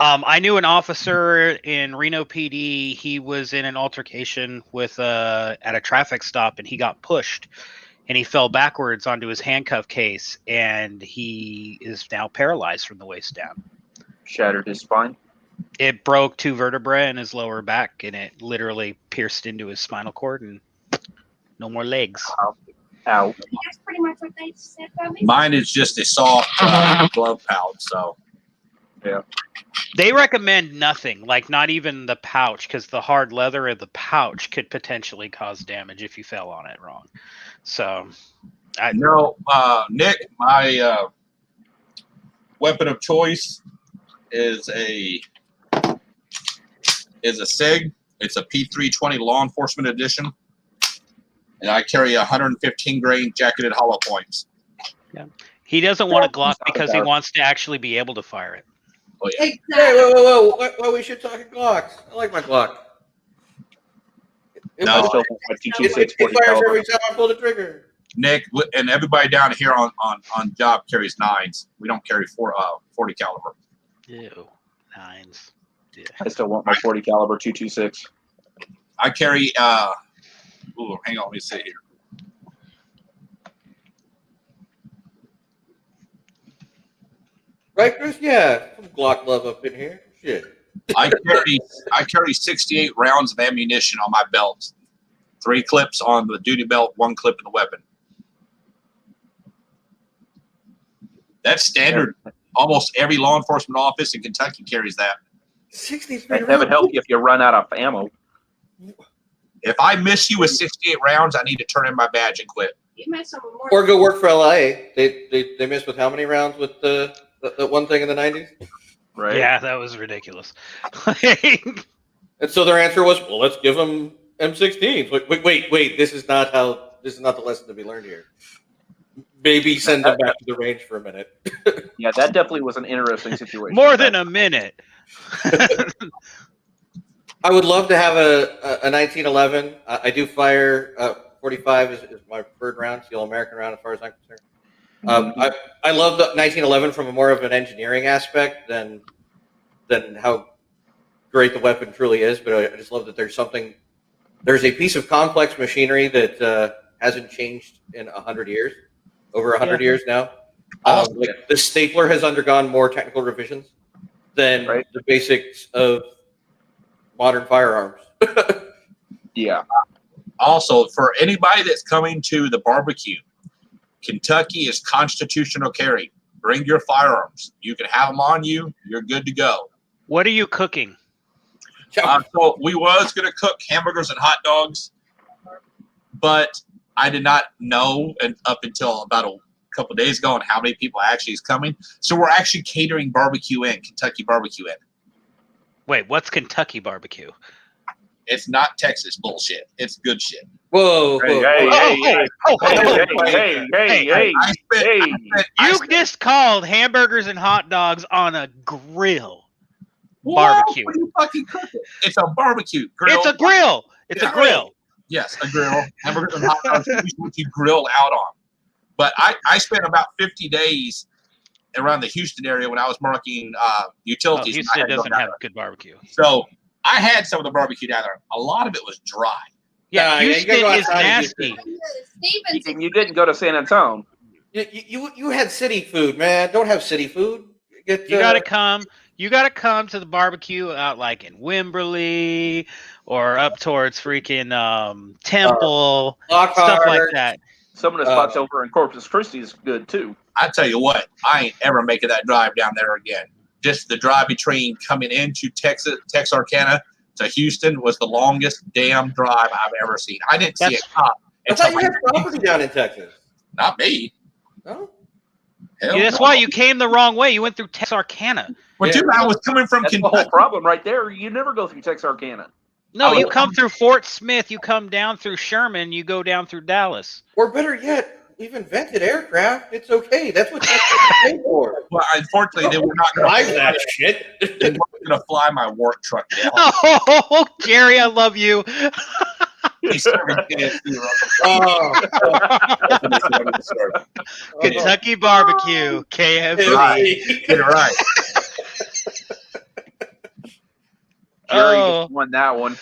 I knew an officer in Reno PD. He was in an altercation at a traffic stop, and he got pushed, and he fell backwards onto his handcuff case, and he is now paralyzed from the waist down. Shattered his spine. It broke 2 vertebrae in his lower back, and it literally pierced into his spinal cord, and no more legs. Ow. That's pretty much what they said about me. Mine is just a soft glove pouch, so. Yeah. They recommend nothing, like not even the pouch, because the hard leather of the pouch could potentially cause damage if you fell on it wrong. So, Nick, my weapon of choice is a SIG. It's a P320 Law Enforcement Edition, and I carry 115 grain jacketed hollow points. Yeah. He doesn't want a Glock because he wants to actually be able to fire it. Oh yeah. Hey, whoa! Why we should talking Glocks? I like my Glock. No. I still want my It 226 fires caliber. every time I pull the trigger. Nick and everybody down here on job carries 9s. We don't carry 40 caliber. Ew, 9s. Yeah. I still want my 40 caliber 226. I carry hang on, let me see here. Right, Chris? Yeah, some Glock love up in here. Shit. I carry 68 rounds of ammunition on my belt. 3 clips on the duty belt, 1 clip in the weapon. That's standard. Almost every law enforcement office in Kentucky carries that. 63 And heaven rounds. help you if you run out of ammo. If I miss you with 68 rounds, I need to turn in my badge and quit. You mess up more. Or go work for LIA. They missed with how many rounds with the one thing in the 90s? Right? Yeah, that was ridiculous. And so their answer was, well, let's give them M16s. Wait. This is not the lesson to be learned here. Maybe send them back to the range for a minute. Yeah, that definitely was an interesting situation. More than a minute. I would love to have a 1911. I do fire 45 is my preferred round, the all-American round as far as I'm concerned. I love the 1911 from a more of an engineering aspect than how great the weapon truly is. But I just love that there's a piece of complex machinery that hasn't changed in 100 years, over 100 years now. Like the stapler has undergone more technical revisions than the basics of modern firearms. Yeah. Also, for anybody that's coming to the barbecue, Kentucky is constitutional carry. Bring your firearms. You can have them on you. You're good to go. What are you cooking? So we was going to cook hamburgers and hot dogs, but I did not know up until about a couple of days ago on how many people actually is coming. So we're actually catering barbecue in, Kentucky barbecue in. Wait, what's Kentucky barbecue? It's not Texas bullshit. It's good shit. Whoa! Hey. You just called hamburgers and hot dogs on a grill. Barbecue. What are you fucking cooking? It's a barbecue grill. It's a grill. It's a grill. Yes, a grill. Hamburgers and hot dogs is what you grill out on. But I spent about 50 days around the Houston area when I was marking utilities. Houston doesn't have good barbecue. So I had some of the barbecue down there. A lot of it was dry. Yeah, Houston is nasty. You didn't go to San Antonio. You had city food, man. Don't have city food. You gotta come. You gotta come to the barbecue out like in Wimberley or up towards freaking Temple, stuff like that. Some of the spots over in Corpus Christi is good too. I tell you what, I ain't ever making that drive down there again. Just the drive between coming into Texarkana to Houston was the longest damn drive I've ever seen. I didn't see a cop. I thought you had property down in Texas. Not me. No. Hell Yeah, that's why you came the wrong way. You went through Texarkana. But dude, I was coming from That's the Kentucky. whole problem right there. You never go through Texarkana. No, you come through Fort Smith. You come down through Sherman. You go down through Dallas. Or better yet, we've invented aircraft. It's okay. That's what Texas is made for. Well, unfortunately, they were not going Drive that shit. They weren't going to fly my work truck down. Oh, Jerry, I love you. Kentucky barbecue, KFC. Right. Get it right. Jerry just won that one.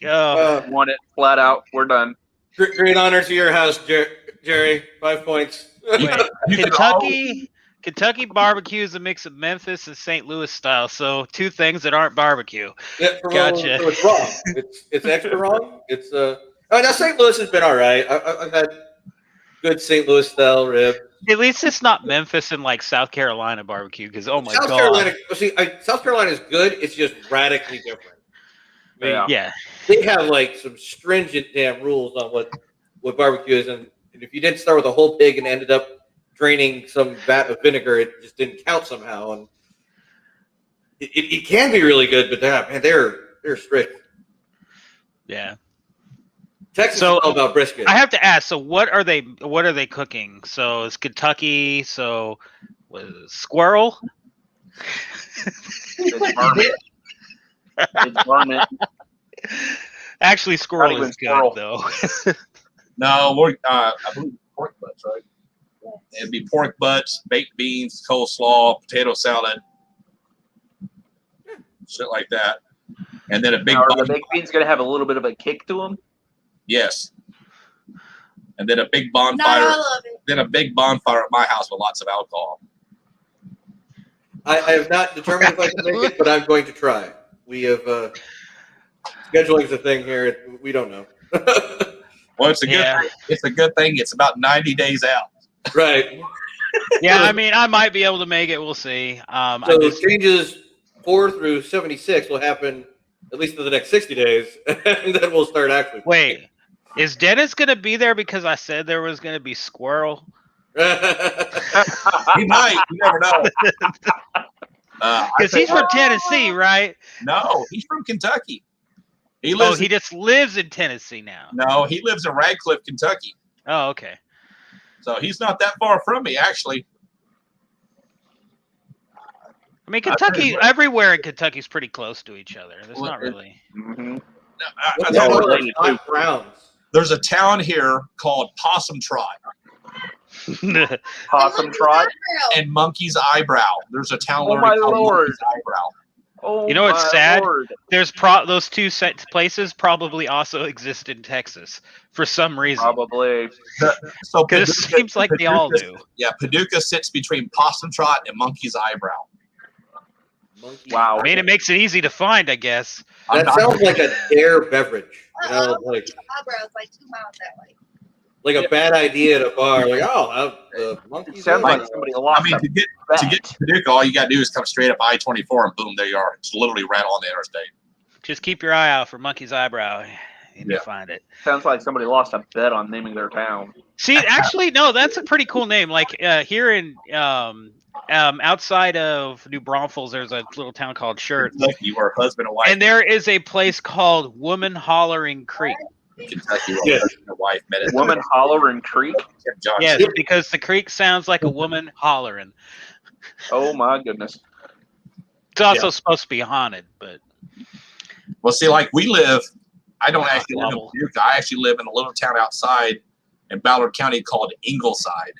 Won it flat out. We're done. Great honor to your house, Jerry. 5 points. Wait, Kentucky barbecue is a mix of Memphis and St. Louis style, so 2 things that aren't barbecue. Yeah, Gotcha. So it's wrong. It's extra wrong. It's now St. Louis has been all right. I've had good St. Louis style rib. At least it's not Memphis and like South Carolina barbecue, because oh my South god, Carolina. See, South Carolina is good. It's just radically different. I mean, yeah. They have like some stringent damn rules on what barbecue is, and if you didn't start with a whole pig and ended up draining some vat of vinegar, it just didn't count somehow. And it can be really good, but man, they're strict. Yeah. Texas is all about brisket. I have to ask. So what are they cooking? So it's Kentucky. So squirrel. It's varmint. It's varmint. Actually, squirrel is squirrel. good though. No, I believe pork butts, right? It'd be pork butts, baked beans, coleslaw, potato salad, shit like that, and then a big. Now, are the baked beans going to have a little bit of a kick to them? Yes. And then a big bonfire. Not all of it. Then a big bonfire at my house with lots of alcohol. I have not determined if I can make it, but I'm going to try. We have scheduling's a thing here. We don't know. Well, it's a good. Yeah. It's a good thing. It's about 90 days out. Right. Yeah, I mean, I might be able to make it. We'll see. So changes 4 through 76 will happen at least for the next 60 days, and then we'll start actually. Wait, is Dennis going to be there because I said there was going to be squirrel? He might. You never know. Because he's from Tennessee, right? No, he's from Kentucky. He lives. He just lives in Tennessee now. No, he lives in Radcliffe, Kentucky. Oh, okay. So he's not that far from me, actually. I mean, Kentucky, everywhere in Kentucky is pretty close to each other. There's not really. Mm-hmm. There's a town here called Possum Trot Possum Trot and Monkey's Eyebrow. There's a town called Lord. Monkey's Eyebrow. Oh, you know what's sad? Lord. There's those two places probably also exist in Texas for some reason. Probably. So Because it seems like they all do. Yeah, Paducah sits between Possum Trot and Monkey's Eyebrow. Wow. I mean, it makes it easy to find, I guess. That sounds like a dare beverage. You know, like Eyebrows like 2 miles that way. like a bad idea at a bar. Like, the monkey's. It sounds like somebody lost. I mean, to get to Paducah, all you got to do is come straight up I-24 and boom, there you are. It's literally right on the interstate. Just keep your eye out for Monkey's Eyebrow and you'll find it. Sounds like somebody lost a bet on naming their town. See, actually, no, that's a pretty cool name. Like here in outside of New Braunfels, there's a little town called Shirts. You were husband and wife. And there is a place called Woman Hollering Creek. Kentucky, husband and wife met at Woman Hollering Creek? Yes, because the creek sounds like a woman hollering. Oh, my goodness. It's also supposed to be haunted, but... Well, see, like we live, I don't actually live in Paducah. I actually live in a little town outside in Ballard County called Ingleside.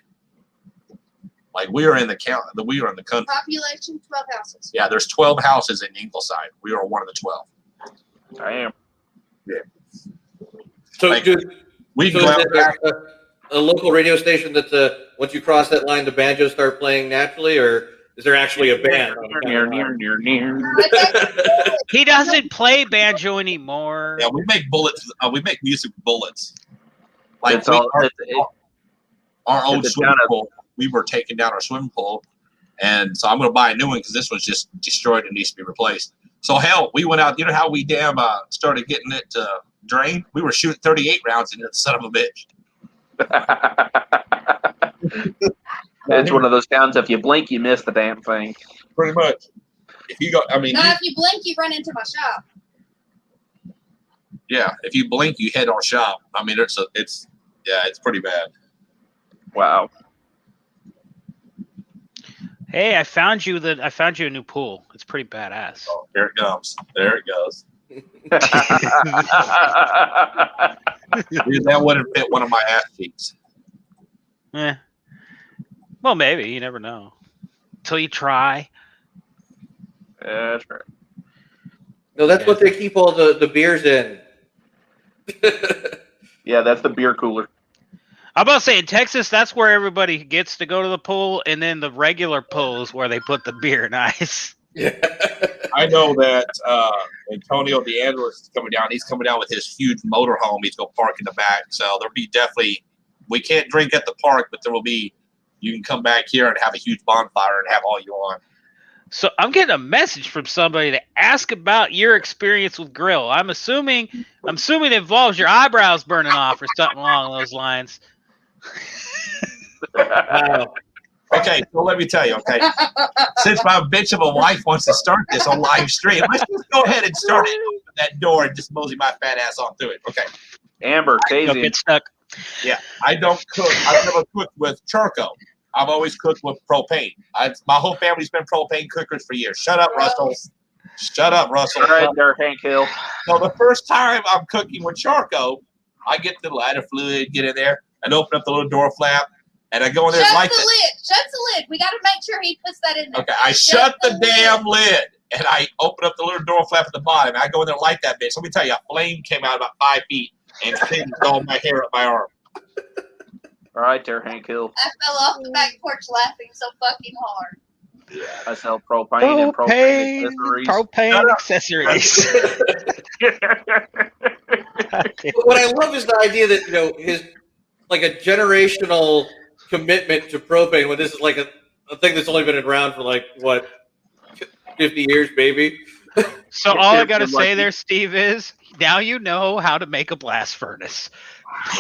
Like we are in the county, we are in the country. Population 12 houses. Yeah, there's 12 houses in Ingleside. We are one of the 12. I am. Yeah. So, like, we go out back. A local radio station that once you cross that line, the banjos start playing naturally, or is there actually a band? Near. He doesn't play banjo anymore. Yeah, we make bullets. We make music with bullets. Like our old swimming pool, we were taking down our swimming pool, and so I'm going to buy a new one because this one's just destroyed and needs to be replaced. So hell, we went out. You know how we started getting it drained? We were shooting 38 rounds into the son of a bitch. It's one of those towns. If you blink, you miss the damn thing. Pretty much. If you go, I mean, Now, if you blink, you run into my shop. Yeah, if you blink, you hit our shop. I mean, it's pretty bad. Wow. Hey, I found you a new pool. It's pretty badass. Oh, here it comes. There it goes. Dude, that wouldn't fit one of my ass cheeks. Eh. Well, maybe. You never know. Until you try. Yeah, sure. No, that's what they keep all the beers in. Yeah, that's the beer cooler. I'm about to say, in Texas, that's where everybody gets to go to the pool, and then the regular pool is where they put the beer and ice. Yeah. I know that Antonio DeAndres is coming down. He's coming down with his huge motorhome. He's going to park in the back. So there'll be definitely, we can't drink at the park, but there will be, you can come back here and have a huge bonfire and have all you want. So I'm getting a message from somebody to ask about your experience with grill. I'm assuming it involves your eyebrows burning off or something along those lines. Okay, so let me tell you, okay. Since my bitch of a wife wants to start this on live stream, let's just go ahead and start it. Open that door and just mosey my fat ass on through it. Okay. Amber, Don't Daisy. get stuck. Yeah, I don't cook. I've never cooked with charcoal. I've always cooked with propane. My whole family's been propane cookers for years. Shut up, Russell. Shut up, Russell. All right, there, Hank Hill. So the first time I'm cooking with charcoal, I get the lighter fluid, get in there, and open up the little door flap, and I go in there and light it. Shut the lid. We got to make sure he puts that in there. Okay, I shut the damn lid, and I open up the little door flap at the bottom. And I go in there and light that bitch. Let me tell you, a flame came out about 5 feet and singed all my hair up my arm. All right, there, Hank Hill. I fell off the back porch laughing so fucking hard. I sell propane and propane accessories. Propane accessories. What I love is the idea that his like a generational commitment to propane when this is like a thing that's only been around for like what 50 years, baby. So all I gotta say there, Steve, is now you know how to make a blast furnace.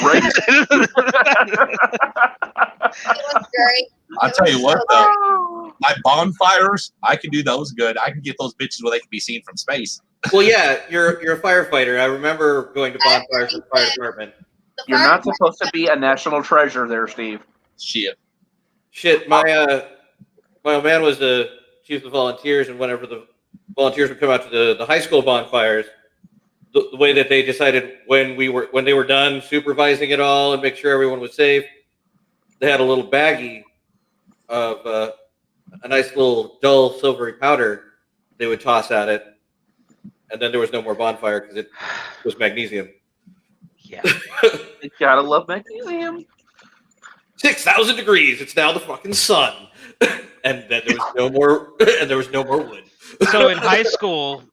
Right. It was great. I'll tell you what, though, my bonfires, I can do those good. I can get those bitches where they can be seen from space. Well, yeah, you're a firefighter. I remember going to bonfires with the fire department. You're not supposed to be a national treasure there, Steve. Shit. My old man was the chief of volunteers, and whenever the volunteers would come out to the high school bonfires, the way that they decided when they were done supervising it all and make sure everyone was safe, they had a little baggie of a nice little dull silvery powder they would toss at it, and then there was no more bonfire because it was magnesium. Yeah. You gotta love magnesium. 6,000 degrees. It's now the fucking sun, and then there was no more. And there was no more wood. So in high school,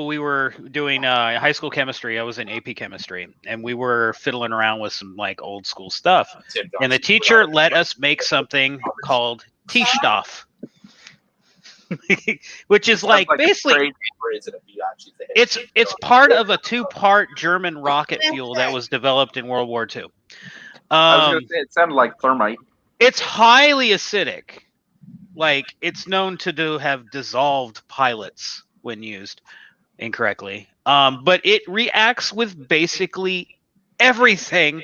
we were doing high school chemistry. I was in AP chemistry, and we were fiddling around with some like old school stuff. And the teacher let us make something called T-Stoff, which is like basically it's part of a 2-part German rocket fuel that was developed in World War II. I was gonna say it sounded like thermite. It's highly acidic. Like, it's known to have dissolved pilots when used incorrectly. But it reacts with basically everything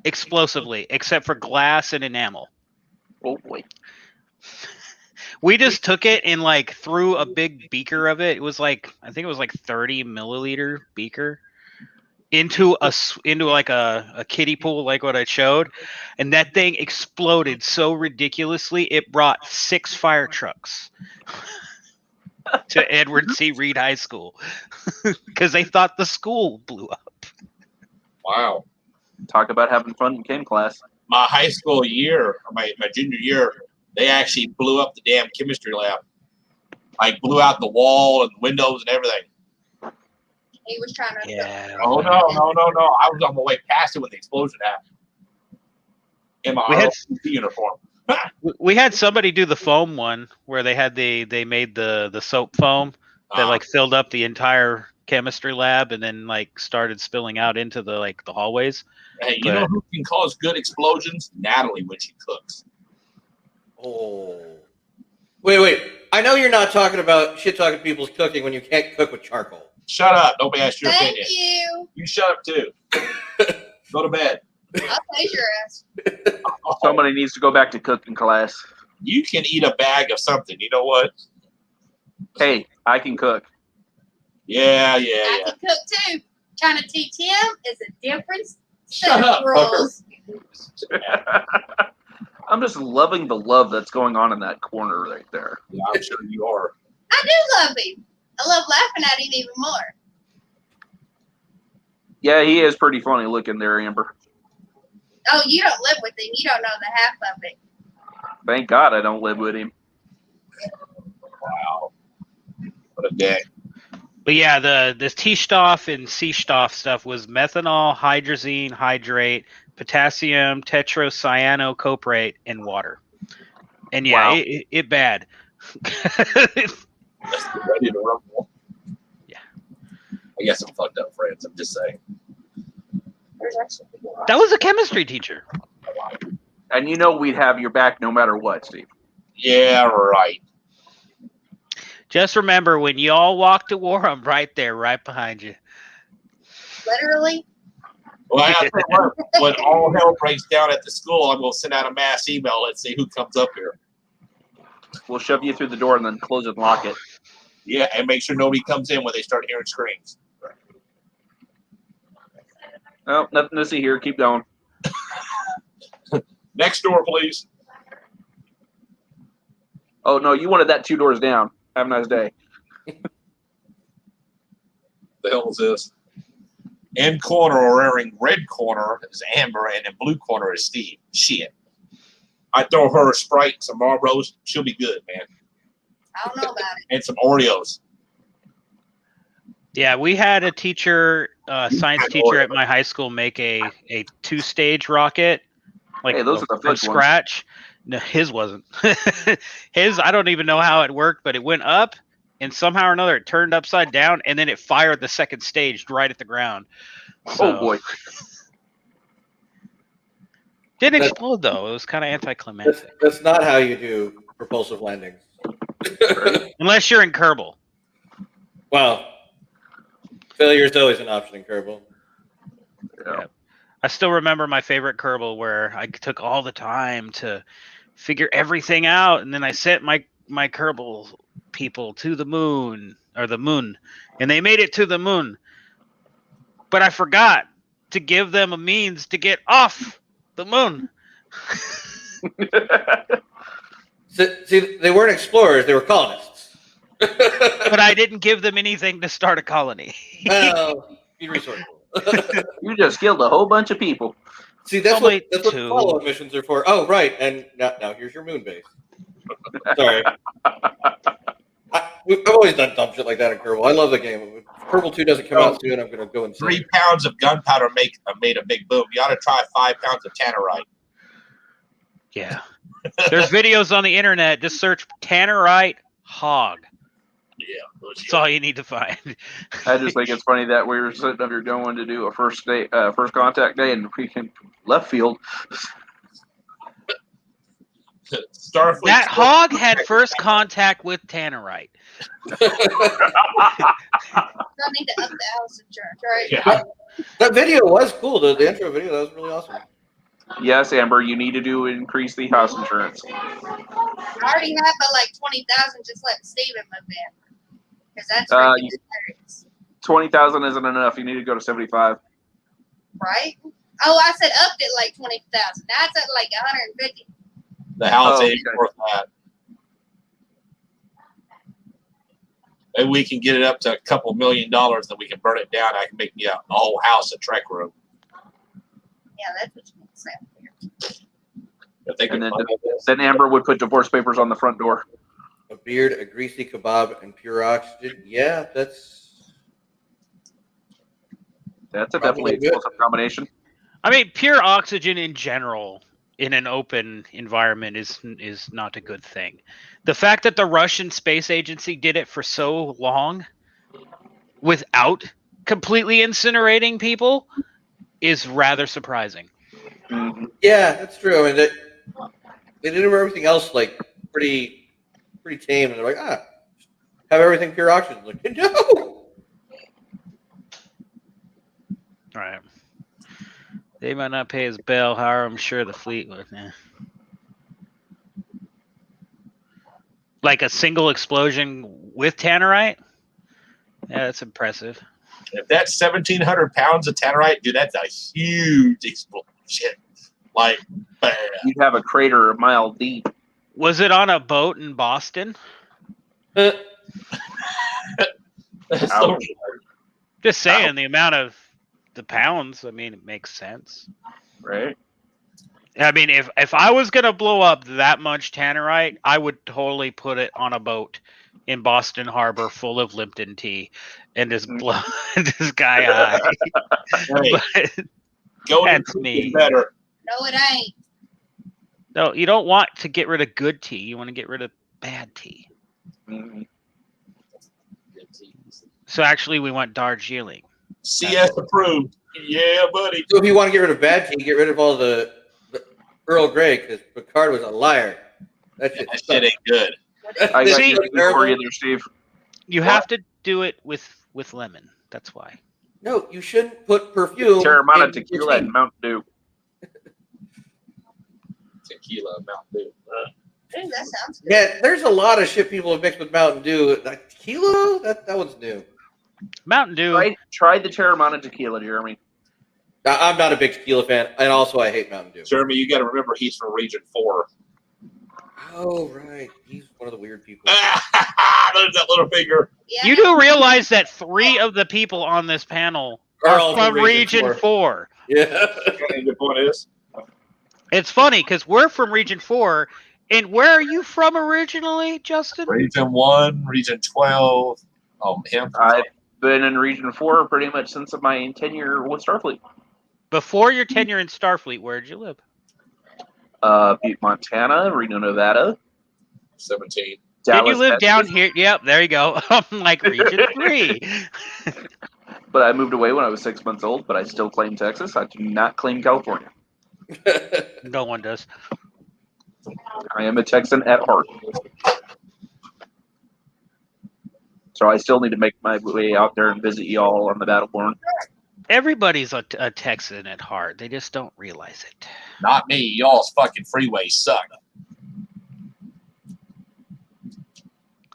explosively, except for glass and enamel. Oh boy. We just took it and like threw a big beaker of it. It was like, I think it was like 30 milliliter beaker into like a kiddie pool, like what I showed, and that thing exploded so ridiculously it brought 6 fire trucks to Edward C. Reed High School because they thought the school blew up. Wow. Talk about having fun in chem class. My high school year, or my junior year, they actually blew up the damn chemistry lab. Like, blew out the wall and the windows and everything. He was trying to. Yeah. Oh, no. I was on my way past it when the explosion happened. In my ROTC uniform. We had somebody do the foam one where they made the soap foam that like filled up the entire chemistry lab and then like started spilling out into the hallways. Hey, you know who can cause good explosions? Natalie when she cooks. Oh. Wait. I know you're not talking about shit-talking people's cooking when you can't cook with charcoal. Shut up. Nobody asked your Thank opinion. you. You shut up, too. Go to bed. I'll taste your ass. Somebody needs to go back to cooking class. You can eat a bag of something. You know what? Hey, I can cook. Yeah. I can cook too. Trying to teach him is a different set Shut of up, rules. I'm just loving the love that's going on in that corner right there. Yeah, I'm sure you are. I do love him. I love laughing at him even more. Yeah, he is pretty funny looking there, Amber. Oh, you don't live with him. You don't know the half of it. Thank God I don't live with him. Wow. What a day. But yeah, the T-Stoff and C-Stoff stuff was methanol, hydrazine, hydrate, potassium, tetracyanocoprate, and water. And yeah, Wow. it bad. Let's get ready to rumble. Yeah. I guess I'm fucked up, friends. I'm just saying. That was a chemistry teacher. And you know we'd have your back no matter what, Steve. Yeah, right. Just remember, when you all walk to war, I'm right there, right behind you. Literally. Well, I tell you what, when all hell breaks down at the school, I'm going to send out a mass email. Let's see who comes up here. We'll shove you through the door and then close it and lock it. Yeah, and make sure nobody comes in when they start hearing screams. No, nothing to see here. Keep going. Next door, please. Oh, no, you wanted that 2 doors down. Have a nice day. The hell is this? In corner or wearing red corner is Amber, and in blue corner is Steve. Shit. I throw her a Sprite, some Marlboros. She'll be good, man. I don't know about it. and some Oreos. Yeah, we had a teacher, science teacher at my high school, make a 2-stage rocket, like Hey, those are the from fudge ones. scratch. No, his wasn't. His, I don't even know how it worked, but it went up, and somehow or another it turned upside down, and then it fired the second stage right at the ground. Oh boy. Didn't explode though. It was kind of anticlimactic. That's not how you do propulsive landings. Unless you're in Kerbal. Well, failure is always an option in Kerbal. Yeah. I still remember my favorite Kerbal where I took all the time to figure everything out, and then I sent my Kerbal people to the moon, and they made it to the moon. But I forgot to give them a means to get off the moon. See, they weren't explorers; they were colonists. But I didn't give them anything to start a colony. Well, be resourceful. You just killed a whole bunch of people. See, that's Only what the 2. follow-up missions are for. Oh, right. And now here's your moon base. Sorry. I've always done dumb shit like that in Kerbal. I love the game. If Kerbal 2 doesn't come out soon, I'm going to go insane. 3 pounds of gunpowder made a big boom. You ought to try 5 pounds of tannerite. Yeah. There's videos on the internet. Just search Tannerite hog. Yeah, That's all you need to find. I just think it's funny that we were sitting up here going to do a first contact day, and we can left field. Starfleet. That hog had first contact with Tannerite. Don't need to up the house insurance, right? Yeah. That video was cool. The intro video, that was really awesome. Yes, Amber, you need to increase the house insurance. I already have but like 20,000. Just let Steven move in, because that's ridiculous, 20,000 isn't enough. You need to go to 75. right? Oh, I said upped it like 20,000. That's at like 150. The house Oh, ain't worth that. Maybe we can get it up to a couple $1 million, then we can burn it down. I can make me a whole house a trek room. Yeah, that's what you need to say. If they And can then Amber would put divorce papers on the front door. A beard, a greasy kebab, and pure oxygen. Yeah, that's That's a Probably definitely good. explosive combination. I mean, pure oxygen in general in an open environment is not a good thing. The fact that the Russian space agency did it for so long without completely incinerating people is rather surprising. Mhm. yeah, that's true. I mean, they did everything else like pretty tame, and they're like, have everything pure oxygen. Like, no. All right. They might not pay his bail, however, I'm sure the fleet would. Like a single explosion with Tannerite? Yeah, that's impressive. If that's 1,700 pounds of tannerite, dude, that's a huge explosion. Like, bam. You'd have a crater a mile deep. Was it on a boat in Boston? That's so- Ouch. Just saying, the amount of the pounds, I mean, it makes sense. Right? I mean, if I was going to blow up that much Tannerite, I would totally put it on a boat in Boston Harbor full of Lipton tea and just blow this guy high. Hey, But, go That's to me. better. No, it ain't. no, you don't want to get rid of good tea. You want to get rid of bad tea. Mhm. So actually, we want Darjeeling. CS approved. Yeah, buddy. So if you want to get rid of bad tea, get rid of all the Earl Grey, because Picard was a liar. That shit, That shit ain't good. I got See- good news for you there, Steve. You have to do it with lemon. That's why. No, you shouldn't put perfume. Terramana in tequila your and tea. Mountain Dew. Tequila, Mountain Dew. Ooh, that sounds good. Yeah, there's a lot of shit people have mixed with Mountain Dew. Like tequila, that one's new. Mountain Dew. Try the Terramana tequila, Jeremy. I'm not a big tequila fan, and also I hate Mountain Dew. Jeremy, you got to remember he's from Region 4. Oh, right. He's one of the weird people. There's that little finger. Yeah, You do realize that 3 of the people on this panel are all from Region 4. Yeah. The point is, It's funny because we're from Region 4, And where are you from originally, Justin? Region 1, Region 12. Oh, him. I've been in Region 4 pretty much since my tenure with Starfleet. Before your tenure in Starfleet, where did you live? Butte, Montana, Reno, Nevada. 17. Didn't you Dallas, live down Texas. here? Yep, there you go. I'm like Region 3. But I moved away when I was 6 months old, but I still claim Texas. I do not claim California. No one does. I am a Texan at heart. So I still need to make my way out there and visit y'all on the Battleborn. Everybody's a Texan at heart. They just don't realize it. Not me. Y'all's fucking freeways suck.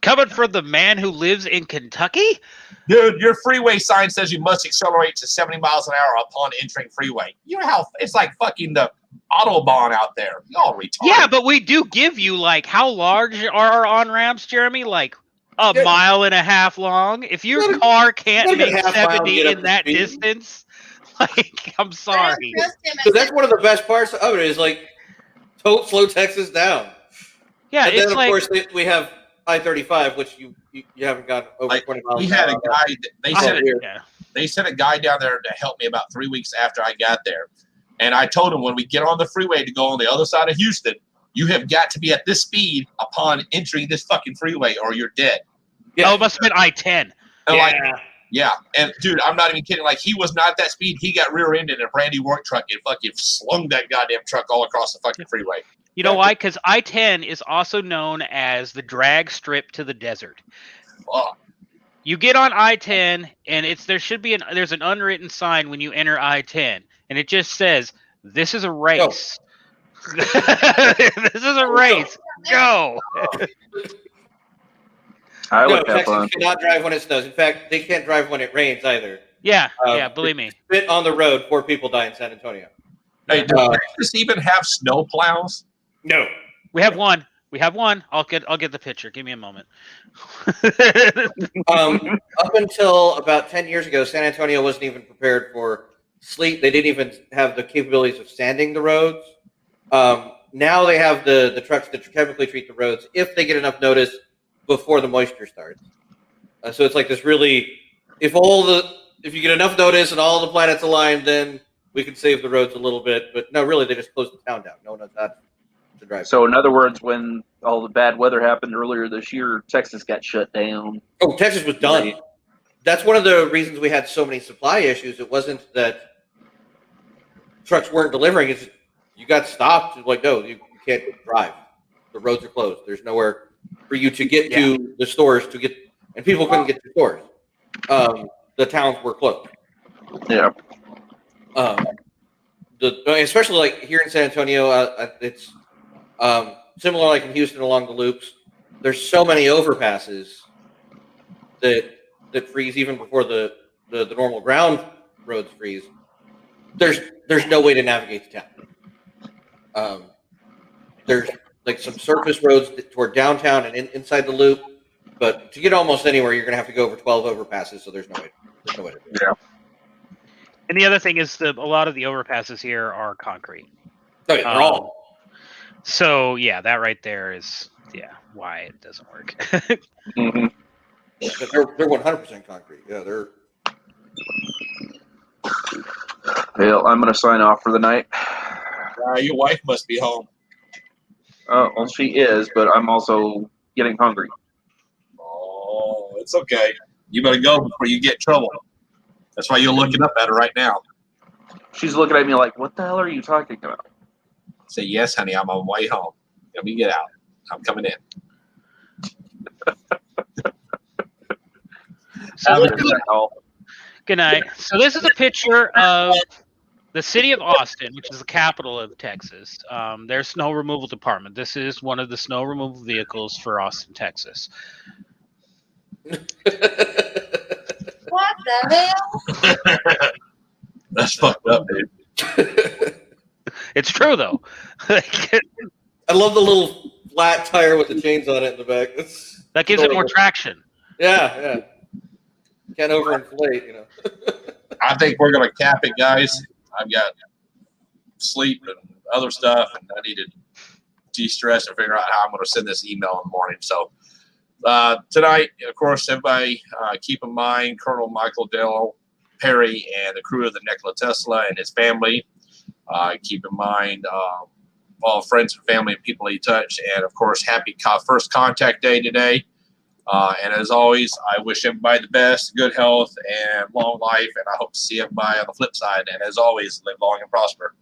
Coming from the man who lives in Kentucky? Dude, your freeway sign says you must accelerate to 70 miles an hour upon entering freeway. You know how it's like fucking the Autobahn out there. Y'all retarded. Yeah, but we do give you, like, how large are our on-ramps, Jeremy? Like, a mile and a half long? If your car can't make 70 in that distance, like, I'm sorry. So that's one of the best parts of it is, like, don't slow Texas down. Yeah, and it's then, of like, course, we have I-35, which you haven't got over Like, 20 miles we an had hour. a guy. yeah. They sent a guy down there to help me about 3 weeks after I got there, and I told him when we get on the freeway to go on the other side of Houston, you have got to be at this speed upon entering this fucking freeway, or you're dead. Oh, it must have been I-10. And like, yeah, and dude, I'm not even kidding. Like, he was not at that speed. He got rear-ended in a brand new work truck and fucking slung that goddamn truck all across the fucking freeway. You know why? Because I-10 is also known as the drag strip to the desert. Fuck. You get on I-10, and there's an unwritten sign when you enter I-10, and it just says, "This is a race. This is a race. Go." I would have Texans fun. cannot drive when it snows. In fact, they can't drive when it rains either. Yeah, believe me. Spit on the road, 4 people die in San Antonio. Hey, does Texas even have snow plows? No. We have one. I'll get the picture. Give me a moment. Up until about 10 years ago, San Antonio wasn't even prepared for sleet. They didn't even have the capabilities of sanding the roads. Now they have the trucks that chemically treat the roads if they get enough notice before the moisture starts. So it's like this really, if you get enough notice and all the planets align, then we can save the roads a little bit. But no, really, they just closed the town down. No one knows how to drive. So, in other words, when all the bad weather happened earlier this year, Texas got shut down. Oh, Texas was done. That's one of the reasons we had so many supply issues. It wasn't that trucks weren't delivering. It's just, you got stopped. It's like, no, you can't drive. The roads are closed. There's nowhere for you to get to the stores and people couldn't get to stores. The towns were closed. Yeah. Especially like here in San Antonio, it's similar like in Houston along the loops. There's so many overpasses that freeze even before the normal ground roads freeze. There's no way to navigate the town. There's like some surface roads toward downtown and inside the loop, but to get almost anywhere, you're gonna have to go over 12 overpasses. So there's no way to do it. Yeah. And the other thing is a lot of the overpasses here are concrete. Oh, yeah, they're all. So yeah, that right there is why it doesn't work. Mm-hmm. They're 100% concrete. Yeah, they're. Well, I'm going to sign off for the night. Your wife must be home. Well, she is, but I'm also getting hungry. Oh, it's okay. You better go before you get in trouble. That's why you're looking up at her right now. She's looking at me like, what the hell are you talking about? Say, yes, honey, I'm on my way home. Let me get out. I'm coming in. Good night. So this is a picture of the city of Austin, which is the capital of Texas. Their snow removal department. This is one of the snow removal vehicles for Austin, Texas. What the hell? That's fucked up, dude. It's true though. I love the little flat tire with the chains on it in the back. That gives it more traction. Yeah. Can't overinflate, you know. I think we're going to cap it, guys. I've got sleep and other stuff, and I need to de-stress and figure out how I'm going to send this email in the morning. So tonight, of course, everybody keep in mind Colonel Michael Dale Perry and the crew of the Nikola Tesla and his family. Keep in mind all friends and family and people he touched. And, of course, happy first contact day today. And as always, I wish everybody the best, good health, and long life. And I hope to see everybody on the flip side. And as always, live long and prosper.